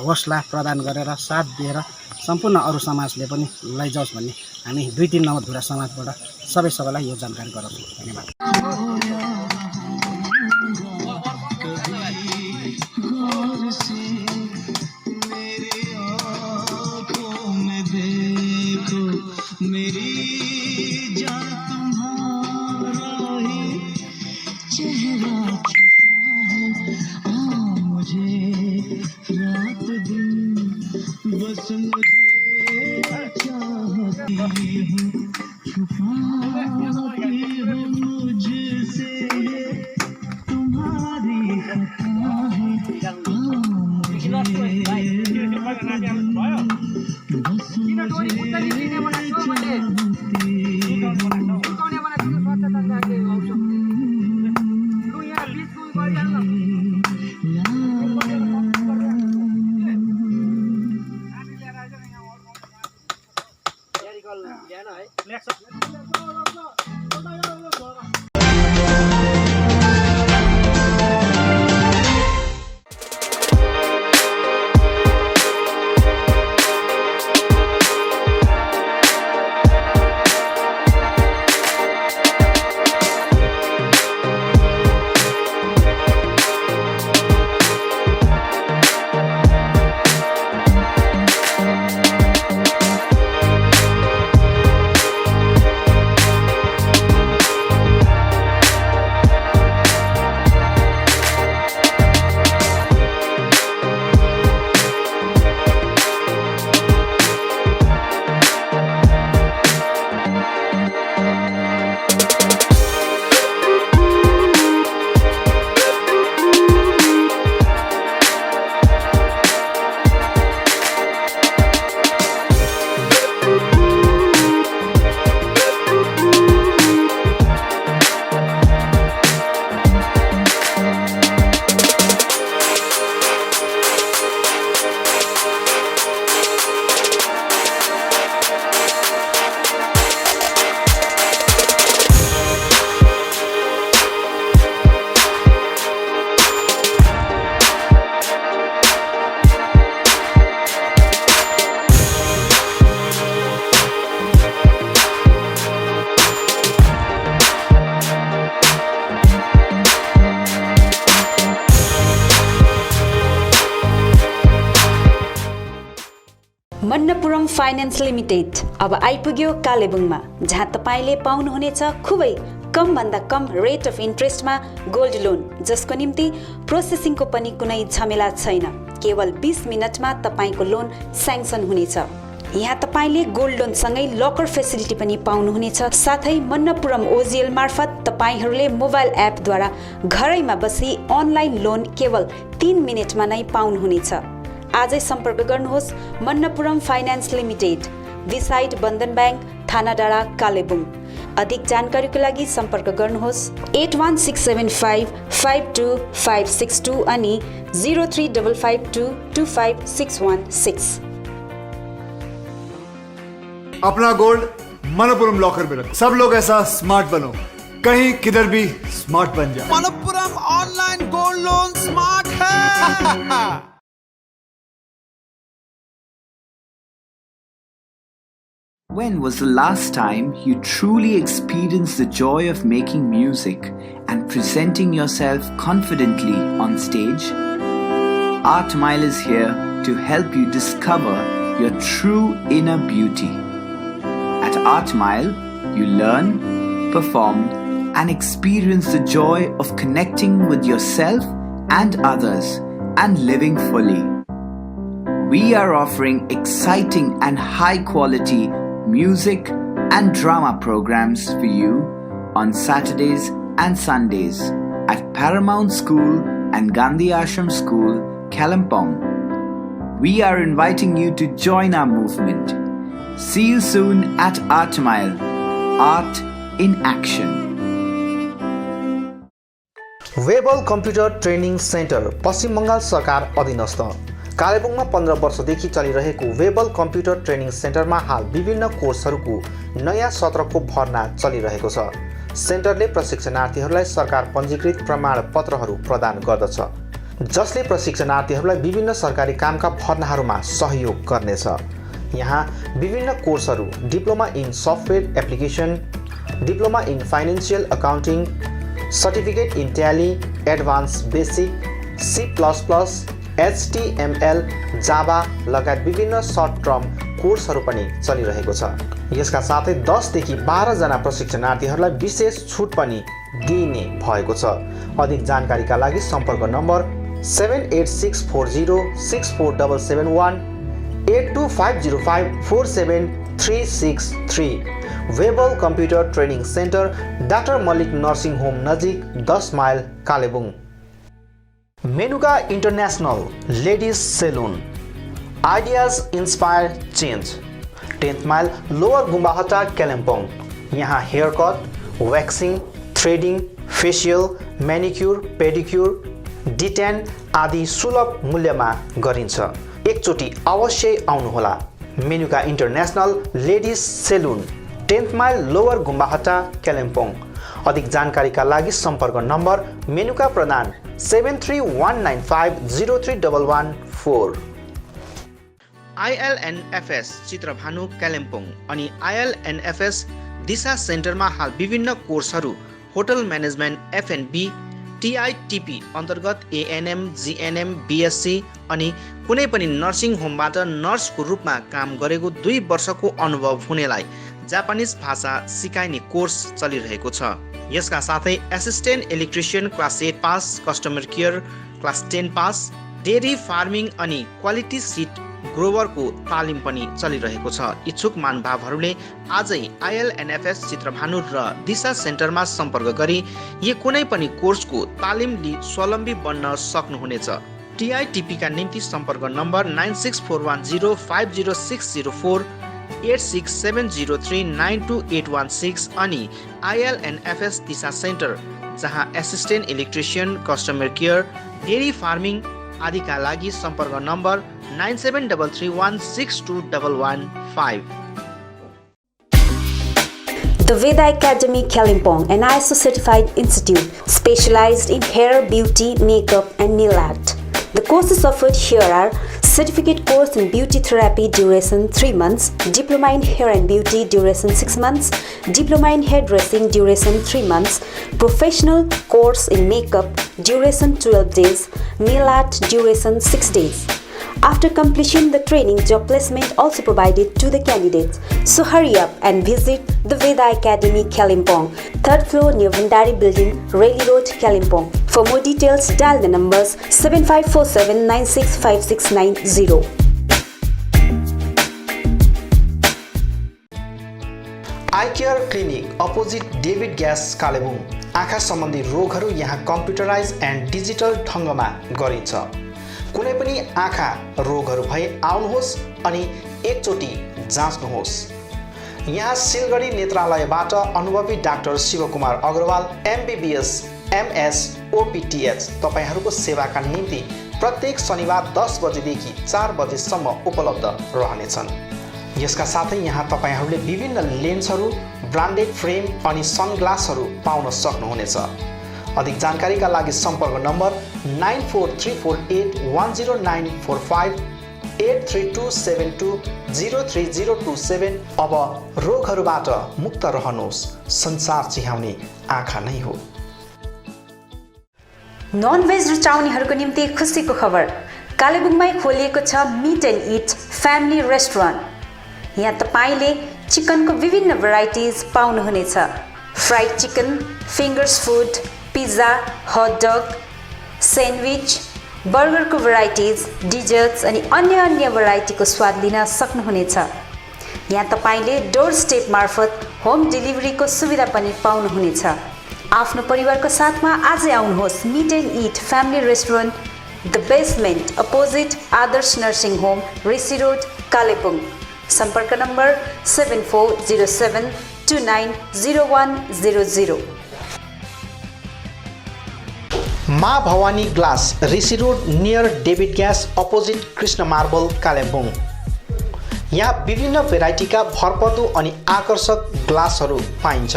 हौसला प्रदान गरेर साथ दिएर सम्पूर्ण अरू समाजले पनि लैजाओस् भन्ने हामी 2-3 नम्बर धुरा समाजबाट सबैलाई यो जानकारी गराउँछौँ। धन्यवाद। मन्नपुरम फाइनेन्स लिमिटेड अब आइपुग्यो कालेबुङमा, जहाँ तपाईले पाउनुहुनेछ खुबै कम भन्दा कम रेट अफ इन्ट्रेस्टमा गोल्ड लोन, जसको निम्ति प्रोसेसिङको पनि कुनै झमेला छैन। केवल 20 मिनटमा तपाईको लोन स्याङ्सन हुनेछ। यहाँ तपाईले गोल्ड लोन सँगै लकर फेसिलिटी पनि पाउनुहुनेछ। साथै मन्नपुरम ओजिएल मार्फत तपाईहरूले मोबाइल एपद्वारा घरैमा बसी अनलाइन लोन केवल 3 मिनेटमा नै पाउनुहुनेछ। आजै सम्पर्क गर्नुहोस् मन्नपुरम फाइनेन्स लिमिटेड, बिसाइड बन्धन ब्याङ्क, थाना डाँडा, कालेबुङ। अधिक जानकारीको लागि सम्पर्क गर्नुहोस् 8167552562 अनि 0355225616। अपना गोल्ड मनपुरम लॉकर में रखो। सब लोग ऐसा स्मार्ट बनो, कहीं किधर भी स्मार्ट बन जाए। Manappuram online gold loan smart है। When was the last time you truly experienced the joy of making music and presenting yourself confidently on stage? Art Mile is here to help you discover your true inner beauty. At Art Mile, you learn, perform, and experience the joy of connecting with yourself and others and living fully. We are offering exciting and high-quality music and drama programs for you on Saturdays and Sundays at Paramount School and Gandhi Ashram School, Kalimpong. We are inviting you to join our movement. See you soon at Art Mile, Art in Action. Webel computer training centre पश्चिम बङ्गाल सरकार अधीनस्थ कालेबुङमा 15 वर्षदेखि चलिरहेको वेबल computer training सेन्टरमा हाल विभिन्न कोर्सहरूको नयाँ सत्रको भर्ना चलिरहेको छ। सेन्टरले प्रशिक्षणार्थीहरूलाई सरकार पञ्जीकृत प्रमाणपत्रहरू प्रदान गर्दछ, जसले प्रशिक्षणार्थीहरूलाई विभिन्न सरकारी कामका भर्नाहरूमा सहयोग गर्नेछ। यहाँ विभिन्न कोर्सहरू diploma in software application, diploma in financial accounting, certificate in tally, advance basic, C++, HTML, Java लगायत विभिन्न सर्ट टर्म कोर्सहरू पनि चलिरहेको छ। यसका साथै 10 देखि 12 जना प्रशिक्षणार्थीहरूलाई विशेष छुट पनि दिइने भएको छ। अधिक जानकारीका लागि सम्पर्क number 7864064771 8250547363। Webel computer training centre, doctor Mallick nursing home नजिक, 10 mile, Kalebung. Menuka international ladies salon, ideas inspire change, 10th mile, lower Gumbahatta, Kalimpong. यहाँ hair cut, waxing, threading, facial, manicure, pedicure, detan आदि सुलभ मूल्यमा गरिन्छ। एकचोटि अवश्य आउनुहोला। Menuka international ladies salon, 10th mile lower Gumbahatta, Kalimpong. अधिक जानकारीका लागि सम्पर्क नम्बर मेनुका प्रधान 7319503114। ILNFS चित्रभानु कालिम्पोङ अनि ILNFS दिशा सेन्टरमा हाल विभिन्न कोर्सहरू होटल म्यानेजमेन्ट, F&B, TITP अन्तर्गत ANM, GNM, BSc अनि कुनै पनि नर्सिङ होमबाट नर्सको रूपमा काम गरेको 2 वर्षको अनुभव हुनेलाई जापानिज भाषा सिकाइने कोर्स चलिरहेको छ। यसका साथै assistant electrician class 8 pass, customer care class 10 pass, dairy farming अनि क्वालिटी सिट ग्रोवरको तालिम पनि चलिरहेको छ। इच्छुक महानुभावहरूले आजै ILNFS चित्रभानु र दिशा सेन्टरमा सम्पर्क गरी यो कुनै पनि कोर्सको तालिम लिई स्वावलम्बी बन्न सक्नुहुनेछ। TITP का निम्ति सम्पर्क नम्बर 9641050604, 8670392816 अनि ILNFS दिशा सेन्टर जहाँ assistant electrician, customer care, dairy farming आदिका लागि सम्पर्क number 9733162115। The Veda Academy Kalimpong, an ISO certified institute specialized in hair, beauty, makeup and nail art. The courses offered here are certificate course in beauty therapy duration 3 months, diploma in hair and beauty duration 6 months, diploma in hairdressing duration 3 months, professional course in makeup duration 12 days, nail art duration 6 days. After completion the training, job placement also provided to the candidates. So hurry up and visit the Veda Academy Kalimpong, 3rd floor near Vendari Building, Railway Road, Kalimpong. For more details, dial the numbers 7547965690. I care clinic opposite David gas Kalimpong. आँखा सम्बन्धी रोगहरू यहाँ computerise and digital ढङ्गमा गरिन्छ। कुनै पनि आँखा रोगहरू भए आउनुहोस् अनि एकचोटि जाँच्नुहोस्। यहाँ सिलगढी नेत्रालयबाट अनुभवी doctor Shivkumar Agarwal MBBS MS OPTH तपाईहरूको सेवाका निम्ति प्रत्येक शनिबार 10 बजेदेखि 4 बजेसम्म उपलब्ध रहनेछन्। यसका साथै यहाँ तपाईहरूले विभिन्न लेन्सहरू, ब्रान्डेड फ्रेम अनि सनग्लासहरू पाउन सक्नुहुनेछ। अधिक जानकारीका लागि सम्पर्क नम्बर 9434810945, 8327203027। अब रोगहरूबाट मुक्त रहनुहोस्, संसार चिहाउने आँखा नै हो। नन भेज रुचाउनेहरूको निम्ति खुसीको खबर, कालेबुङमै खोलिएको छ meet and eat family restaurant. यहाँ तपाईले चिकनको विभिन्न भेराइटिज पाउनुहुनेछ। Fried chicken, fingers food, pizza, hot dog, sandwich, बर्गरको भेराइटिज, डिजर्ट्स अनि अन्य भेराइटीको स्वाद लिन सक्नुहुनेछ। यहाँ तपाईले डोर स्टेप मार्फत होम डेलिभरीको सुविधा पनि पाउनुहुनेछ। आफ्नो परिवारको साथमा आजै आउनुहोस् meet and eat family restaurant, the basement opposite Adarsh nursing home, Rishi road, Kalebung. सम्पर्क number 7407290100। Maa Bhavani glass, Rishi road near David gas opposite Krishna marble, Kalimpong. यहाँ विभिन्न भेराइटीका भरपर्दो अनि आकर्षक ग्लासहरू पाइन्छ।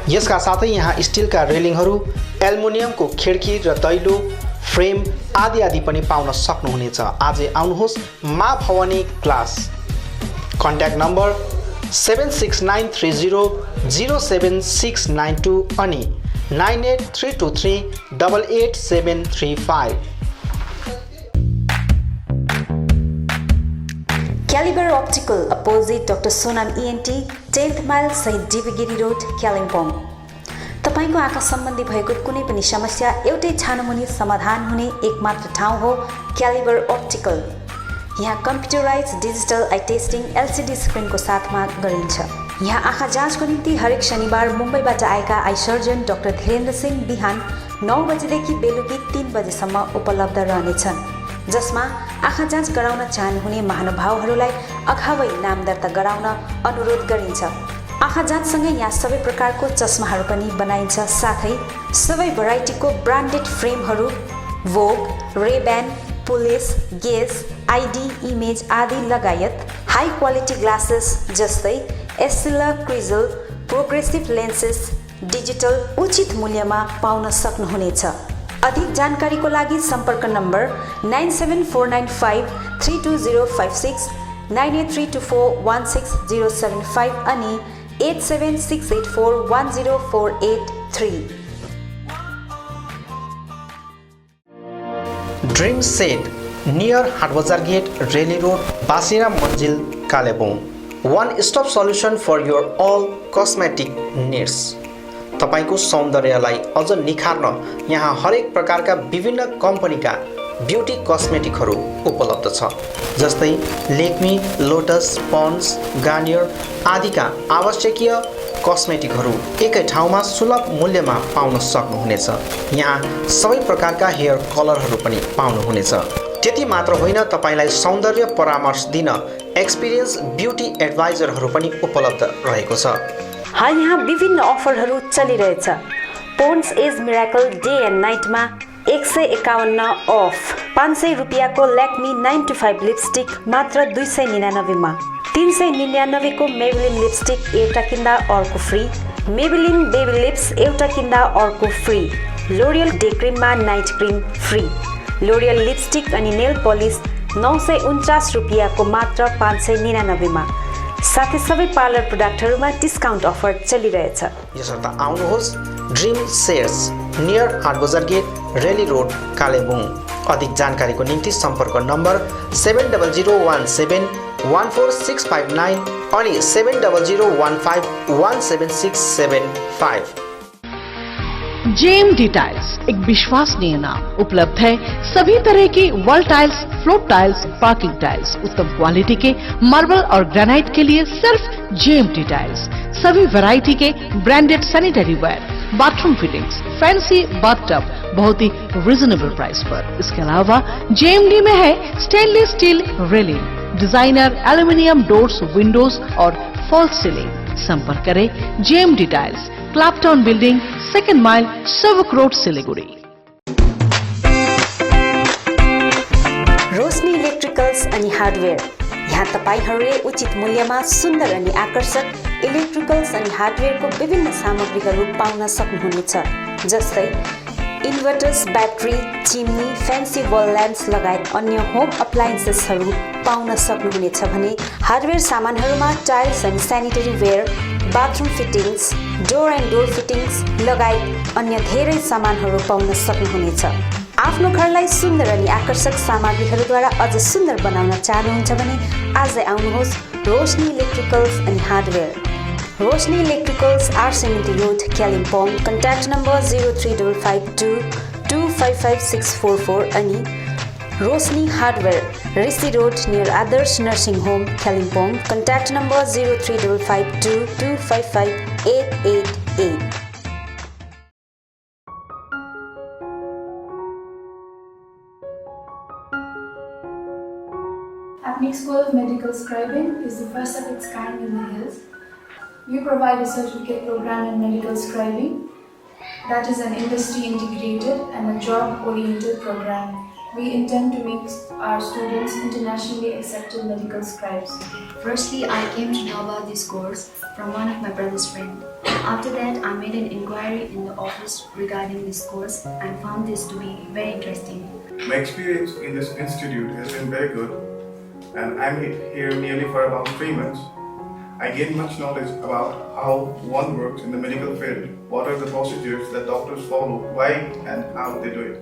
यसका साथै यहाँ स्टिलका रेलिङहरू, एल्युमिनियमको खिड्की र दैलो फ्रेम आदि पनि पाउन सक्नुहुनेछ। आजै आउनुहोस् माँ भवानी ग्लास। कन्ट्याक्ट नम्बर 769300769 अनि 9832388735। Caliber Optical opposite Dr. Sonam ENT, 10th mile सहित डिबीगिरी रोड, कालिम्पोङ। तपाईको आँखा सम्बन्धी भएको कुनै पनि समस्या एउटै छानोमुनि समाधान हुने एकमात्र ठाउँ हो क्यालिबर अप्टिकल। यहाँ computerise digital eye testing LCD स्क्रिनको साथमा गरिन्छ। यहाँ आँखा जाँचको निम्ति हरेक शनिबार मुम्बईबाट आएका eye surgeon doctor Dhirendra Singh बिहान 9 बजेदेखि बेलुकी 3 बजेसम्म उपलब्ध रहनेछन्, जसमा आँखा जाँच गराउन चाहनुहुने महानुभावहरूलाई अगावै नाम दर्ता गराउन अनुरोध गरिन्छ। आँखा जाँचसँगै यहाँ सबै प्रकारको चस्माहरू पनि बनाइन्छ, साथै सबै भेराइटीको ब्रान्डेड फ्रेमहरू भोग, रेब्यान, पुलिस, गेस, आइडी, इमेज आदि लगायत हाई क्वालिटी ग्लासेस जस्तै एस्सिला, क्रिजल, प्रोग्रेसिभ लेन्सेस डिजिटल उचित मूल्यमा पाउन सक्नुहुनेछ। अधिक जानकारीको लागि सम्पर्क नम्बर 9749532056, 9832416075 अनि 8768410483। Dream set near हाटबजार get, Reli road, बासिरा Manjil, Kalimpong. One stop solution for your all cosmetic needs। तपाईको सौन्दर्यलाई अझ निखार्न यहाँ हरेक प्रकारका विभिन्न कम्पनीका ब्युटी कस्मेटिकहरू उपलब्ध छ, जस्तै लेक्मी, लोटस, पन्ड्स, गार्नियर आदिका आवश्यकीय कस्मेटिकहरू एकै ठाउँमा सुलभ मूल्यमा पाउन सक्नुहुनेछ। यहाँ सबै प्रकारका हेयर कलरहरू पनि पाउनुहुनेछ। त्यति मात्र होइन, तपाईलाई सौन्दर्य परामर्श दिन एक्सपिरियन्स ब्युटी एडभाइजरहरू पनि उपलब्ध रहेको छ। हाल यहाँ विभिन्न अफरहरू चलिरहेछ। Pond's age miracle day and नाइटमा 151 अफ, 500 रुपियाँको ल्याक्मी 9 to 5 लिपस्टिक मात्र 299 मा, 399 को मेबेलिन लिपस्टिक एउटा किन्दा अर्को फ्री, मेबेलिन बेबी लिप्स एउटा किन्दा अर्को फ्री, लोरियल डे क्रिममा night cream free, L'Oreal lipstick अनि नेल पलिस 949 रुपियाँको मात्र 599 मा, साथै सबै पार्लर प्रोडक्टहरूमा डिस्काउन्ट अफर चलिरहेछ। यसर्थ आउनुहोस् ड्रिम सेयर्स नियर हाटबजार गेट, रेली रोड, कालेबुङ। अधिक जानकारीको निम्ति सम्पर्क नम्बर 7017146659 अनि 7015176675। JMD टाइल्स एक विश्वसनीय नाम, उपलब्ध है सभी तरह की wall tiles, floor tiles, parking tiles, उत्तम क्वालिटी के मार्बल और ग्रेनाइट के लिए सिर्फ JMD टाइल्स। सभी वैरायटी के branded sanitary ware, bathroom fittings, fancy bathtub बहुत ही रिजनेबल प्राइस पर। इसके अलावा JMD में है stainless steel railing, designer aluminium doors, windows और फॉल्स सीलिंग। संपर्क करें JMD टाइल्स, क्लैपटाउन building, 2nd mile, Sevoke road, Siliguri. Roshni electricals अनि हार्डवेयर, यहाँ तपाईहरूले उचित मूल्यमा सुन्दर अनि आकर्षक इलेक्ट्रिकल्स अनि हार्डवेयरको विभिन्न सामग्रीहरू पाउन सक्नुहुनेछ, जस्तै इन्भर्टर्स, ब्याट्री, चिम्नी, फ्यान्सी वल ल्याम्प्स लगायत अन्य होम अप्लायन्सेसहरू पाउन सक्नुहुनेछ भने हार्डवेयर सामानहरूमा टाइल्स अनि sanitary ware, bathroom fittings, door and door fittings लगायत अन्य धेरै सामानहरू पाउन सक्नुहुनेछ। आफ्नो घरलाई सुन्दर अनि आकर्षक सामग्रीहरूद्वारा अझ सुन्दर बनाउन चाहनुहुन्छ भने आजै आउनुहोस् रोशनी इलेक्ट्रिकल्स अनि hardware. Roshni electricals, R C Mintri road, Kalimpong. Contact number 035522555644 अनि Roshni hardware, Rishi road near Adarsh nursing home, Kalimpong. Contact number 035522558888। Apnic School of Medical Scribing is the first of its kind in the hills. We provide a certificate program in medical scribing that is an industry integrated and a job oriented program. We intend to make our students internationally accepted medical scribes. Firstly, I came to know about this course from one of my brother's friends. After that, I made an inquiry in the office regarding this course and found this to be very interesting. My experience in this institute has been very good, and I'm here nearly for about 3 months. I gained much knowledge about how one works in the medical field, what are the procedures that doctors follow, why and how they do it.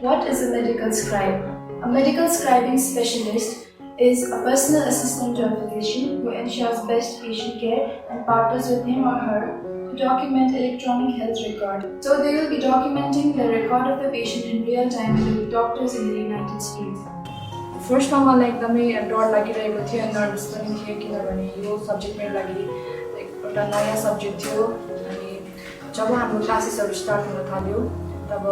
What is a medical scribe? A medical scribing specialist is a personal assistant to a physician who ensures best patient care and partners with him or her to document electronic health record. So they will be documenting the record of the patient in real time with doctors in the United States. फर्स्टमा मलाई एकदमै डर लागिरहेको थियो, nervous पनि थियो, किनभने यो सब्जेक्ट मेरो लागि एउटा नयाँ सब्जेक्ट थियो। अनि जब हाम्रो क्लासेसहरू स्टार्ट हुन थाल्यो तब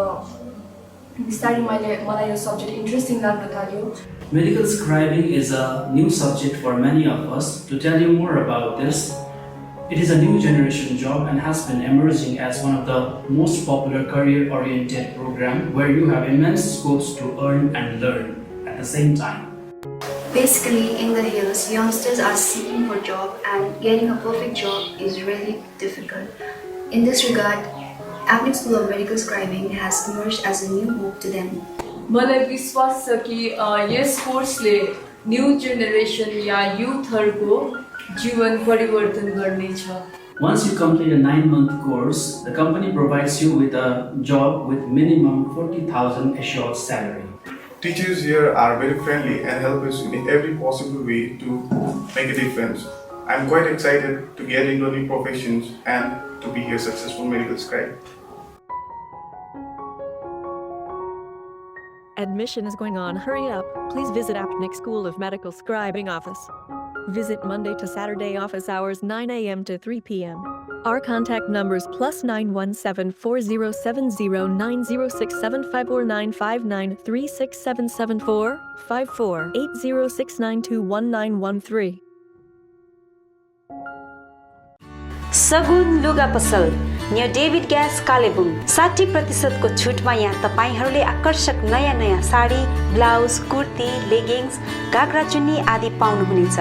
बिस्तारै मलाई यो सब्जेक्ट इन्ट्रेस्टिङ लाग्न थाल्यो। Medical scribing is a new subject for many of us. To tell you more about this, It is a new generation job and has been emerging as one of the most popular career-oriented program where you have immense scopes to earn and learn at the same time. Basically, in the hills, youngsters are seeking for job and getting a perfect job is really difficult. In this regard, Apnic School of Medical Scribing has emerged as a new hope to them. मलाई विश्वास छ कि यस कोर्सले new generation या युथहरुको जीवन परिवर्तन गर्नेछ. Once you complete a 9-month course, the company provides you with a job with minimum 40,000 assured salary. Teachers here are very friendly and help us in every possible way to make a difference. I'm quite excited to get into new professions and to be a successful medical scribe. Admission is going on. Hurry up. Please visit Apnic School of Medical Scribing office. Visit Monday to Saturday office hours 9 a.m. to 3 p.m. Our contact numbers +917 4070 9067 54959 36774 54 8069219113. सगुन लुगा पसल new David gas Kalimpong 60% को छुटमा यहाँ तपाईहरूले आकर्षक नयाँ sari, blouse, kurti, लेगिङ्स, घाग्रा चुन्नी आदि पाउनुहुनेछ.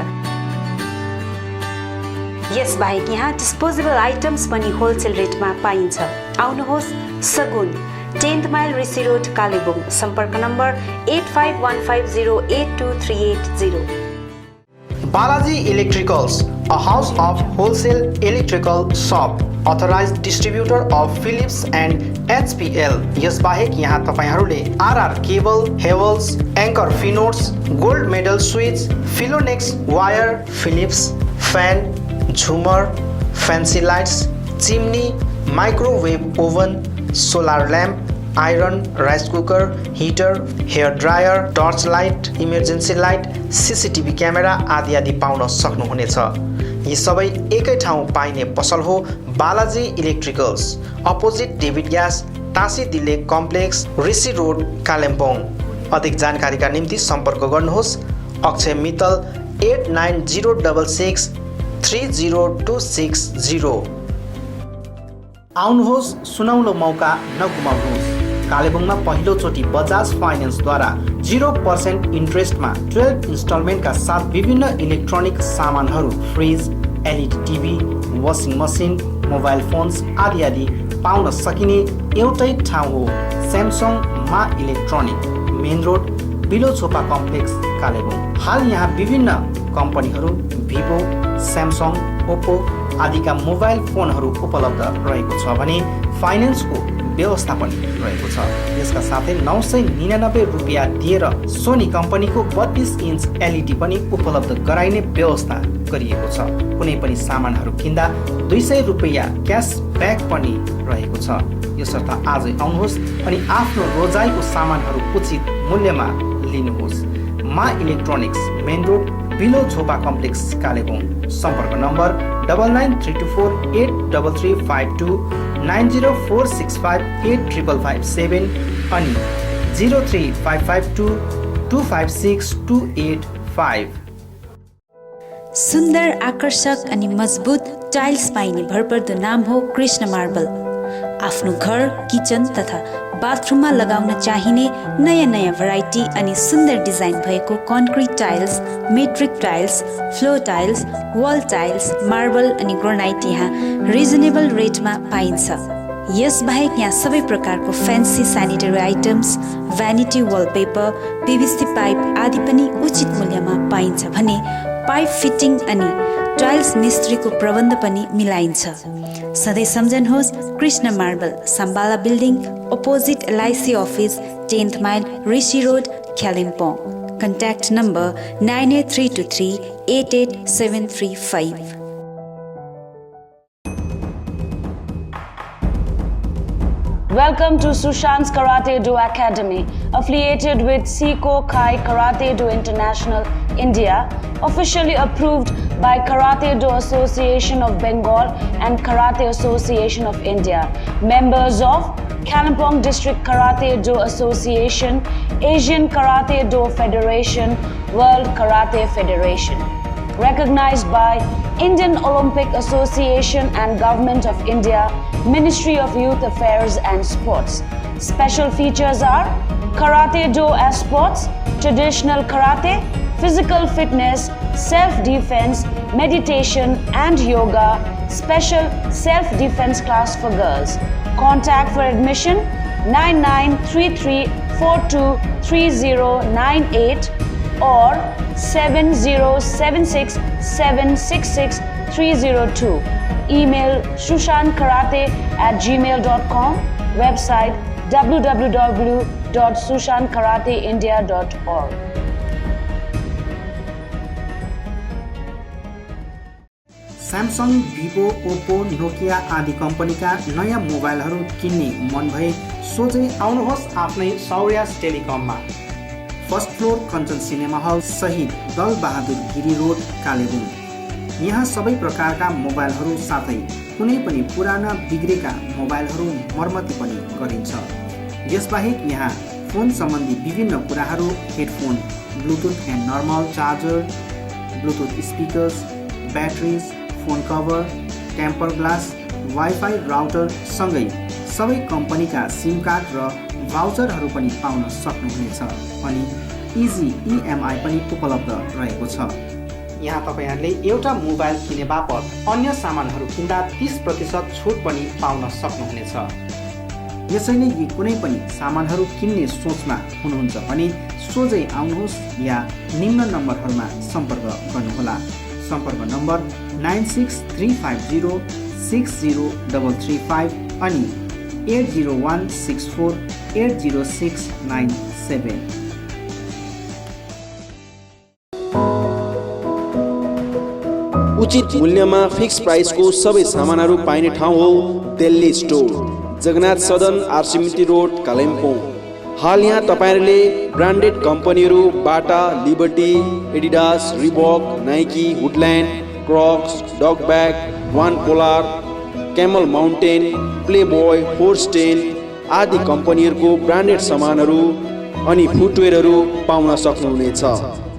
यस बाहेक यहाँ डिस्पोजेबल आइटम्स पनि होलसेल रेटमा पाइन्छ. आउनुहोस् सगुन 10th mile Rishi road Kalebung. सम्पर्क number 8515082380. Balaji Electricals, a house of wholesale electrical shop, authorized distributor of Philips and HPL. यस बाहेक यहाँ तपाईहरूले RR cable, Havels, Anchor Finotes, Gold Medal Switch, Philonex Wire, Philips, Fan, Zoomer, Fancy Lights, Chimney, Microwave Oven, Solar Lamp, Iron, Rice Cooker, Heater, Hair Dryer, Torch Light, Emergency Light, CCTV Camera आदि पाउन सक्नुहुनेछ. यी सबै एकै ठाउँ पाइने पसल हो Balaji electricals, opposite David gas, टाँसी दिल्ले कम्प्लेक्स, ऋषि रोड, कालिम्पोङ. अधिक जानकारीका निम्ति सम्पर्क गर्नुहोस् अक्षय मित्तल 8906 30260. आउनुहोस् सुनौलो मौका नगुमाउनुहोस्. कालेबुङमा पहिलोचोटि बजाज फाइनेन्सद्वारा 0% इन्ट्रेस्टमा 12 इन्स्टलमेन्टका साथ विभिन्न इलेक्ट्रोनिक सामानहरू, fridge, LED TV, washing machine, mobile phones आदि पाउन सकिने एउटै ठाउँ हो Samsung Maa electronic, main road, below Chhopa complex, Kalebung. हाल यहाँ विभिन्न कम्पनीहरू भिभो, स्यामसङ, ओप्पो आदिका मोबाइल फोनहरू उपलब्ध रहेको छ भने फाइनेन्सको व्यवस्था पनि रहेको छ. यसका साथै 999 रुपियाँ दिएर सोनी कम्पनीको 32 इन्च एलइडी पनि उपलब्ध गराइने व्यवस्था गरिएको छ. कुनै पनि सामानहरू किन्दा 200 रुपियाँ क्यासब्याक पनि रहेको छ. यसर्थ आजै आउनुहोस् अनि आफ्नो रोजाइको सामानहरू उचित मूल्यमा लिनुहोस्. Maa electronics, main road, below Chhopa complex, Kalebung. सम्पर्क नम्बर 99348335 9046585557 अनि 03552256285. सुन्दर, आकर्षक अनि मजबुत टाइल्स पाइने भरपर्दो नाम हो कृष्ण मार्बल. आफ्नो घर, किचन तथा बाथरुममा लगाउन चाहिने नयाँ भेराइटी अनि सुन्दर डिजाइन भएको concrete tiles, metric tiles, floor tiles, wall tiles, marble अनि ग्रेनाइट यहाँ रिजनेबल रेटमा पाइन्छ. यस बाहेक यहाँ सबै प्रकारको fancy sanitary items, vanity wallpaper, PVC pipe आदि पनि उचित मूल्यमा पाइन्छ भने पाइप फिटिङ अनि टाइल्स मिस्त्रीको प्रबन्ध पनि मिलाइन्छ. सधैँ सम्झनुहोस् Krishna marble, Sambala building, opposite LIC office, 10th mile Rishi road, Kalimpong. Contact number 98323 88735. Welcome to Sushant's Karate Do Academy, affiliated with Seiko Kai Karate Do International, India, officially approved by Karate Do Association of Bengal and Karate Association of India, members of Kalimpong District Karate Do Association, Asian Karate Do Federation, World Karate Federation, recognized by Indian Olympic Association and Government of India, Ministry of Youth Affairs and Sports. Special features are Karate Do as sports, traditional karate, physical fitness, self-defense, meditation and yoga, special self-defense class for girls. Contact for admission 9933423098 or 7076766302. Email sushankarate@gmail.com. Website www.sushankarateindia.org. Samsung, Vivo, Oppo, Nokia आदि कम्पनीका नयाँ मोबाइलहरू किन्ने मन भए सोझै आउनुहोस् आफ्नै सौर्यास टेलिकममा। First floor Kanchan cinema hall सहित दल बहादुर गिरी रोड, कालेबुङ। यहाँ सबै प्रकारका मोबाइलहरू साथै कुनै पनि पुराना बिग्रेका मोबाइलहरू मर्मती पनि गरिन्छ। यसबाहेक यहाँ फोन सम्बन्धी विभिन्न कुराहरू, headphone, Bluetooth and normal charger, Bluetooth speakers, batteries, phone cover, temper glass, wifi router सँगै सबै कम्पनीका सिम कार्ड र भाउचरहरू पनि पाउन सक्नुहुनेछ। अनि इजी EMI पनि उपलब्ध रहेको छ। यहाँ तपाईहरूले एउटा मोबाइल किने बापत अन्य सामानहरू किन्दा 30% छुट पनि पाउन सक्नुहुनेछ। यसैले यी कुनै पनि सामानहरू किन्ने सोचमा हुनुहुन्छ भने सोझै आउनुहोस् या निम्न नम्बरहरूमा सम्पर्क गर्नुहोला। सम्पर्क नम्बर 9635060335 अनि 8016480697। उचित मूल्यमा फिक्स प्राइसको सबै सामानहरू पाइने ठाउँ हो दिल्ली स्टोर, जगन्नाथ सदन, आरसीमिटी रोड, कालिम्पोङ। हाल यहाँ तपाईहरुले ब्रान्डेड कम्पनीहरू Bata, Liberty, Adidas, Reebok, Nike, Woodland, Crocs, Dog Bag, वान पोलार, कैमल माउन्टेन, प्लेबॉय, फोर्स्टेन आदि कम्पनीहरूको ब्रान्डेड सामानहरू अनि फुटवेयरहरू पाउन सक्नुहुनेछ।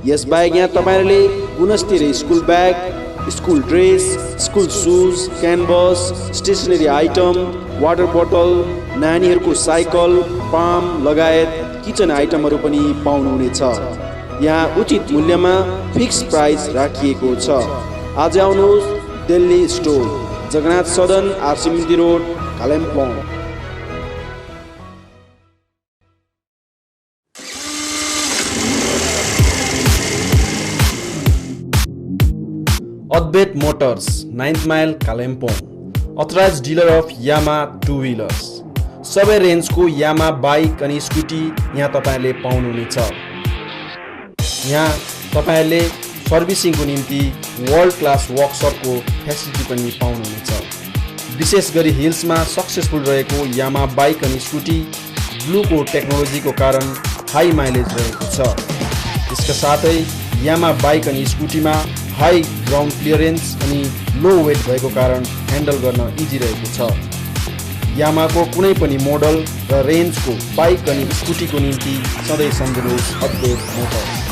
यसबाहेक यहाँ तपाईहरुले गुणस्तरीय school bag, school dress, school shoes, canvas, stationery item, water बोतल, नानीहरूको साइकल, पाम लगायत किचन आइटमहरू पनि पाउनुहुनेछ। यहाँ उचित मूल्यमा फिक्स प्राइस राखिएको छ। आज आउनुहोस् Delhi store, Jagannath Sadan, R C Mintri road, Kalimpong. Advait Motors, 9th Mile, Kalimpong. Authorized dealer of Yamaha two-wheelers. सबै रेन्जको यामा बाइक अनि स्कुटी यहाँ तपाईहरुले पाउनुहुनेछ। यहाँ तपाईहरुले सर्भिसिङको निम्ति वर्ल्ड क्लास वर्कसपको फेसिलिटी पनि पाउनुहुनेछ। विशेष गरी हिल्समा सक्सेसफुल रहेको यामा बाइक अनि स्कुटी ब्लूको टेक्नोलोजीको कारण हाई माइलेज रहेको छ। यसका साथै यामा बाइक अनि स्कुटीमा हाई ग्राउन्ड क्लियरेन्स अनि लो वेट भएको कारण ह्यान्डल गर्न इजी रहेको छ। यामाको कुनै पनि मोडल र रेन्जको बाइक अनि स्कुटीको निम्ति सधैँ सम्झनुहोस् अद्भुत मोटर्स।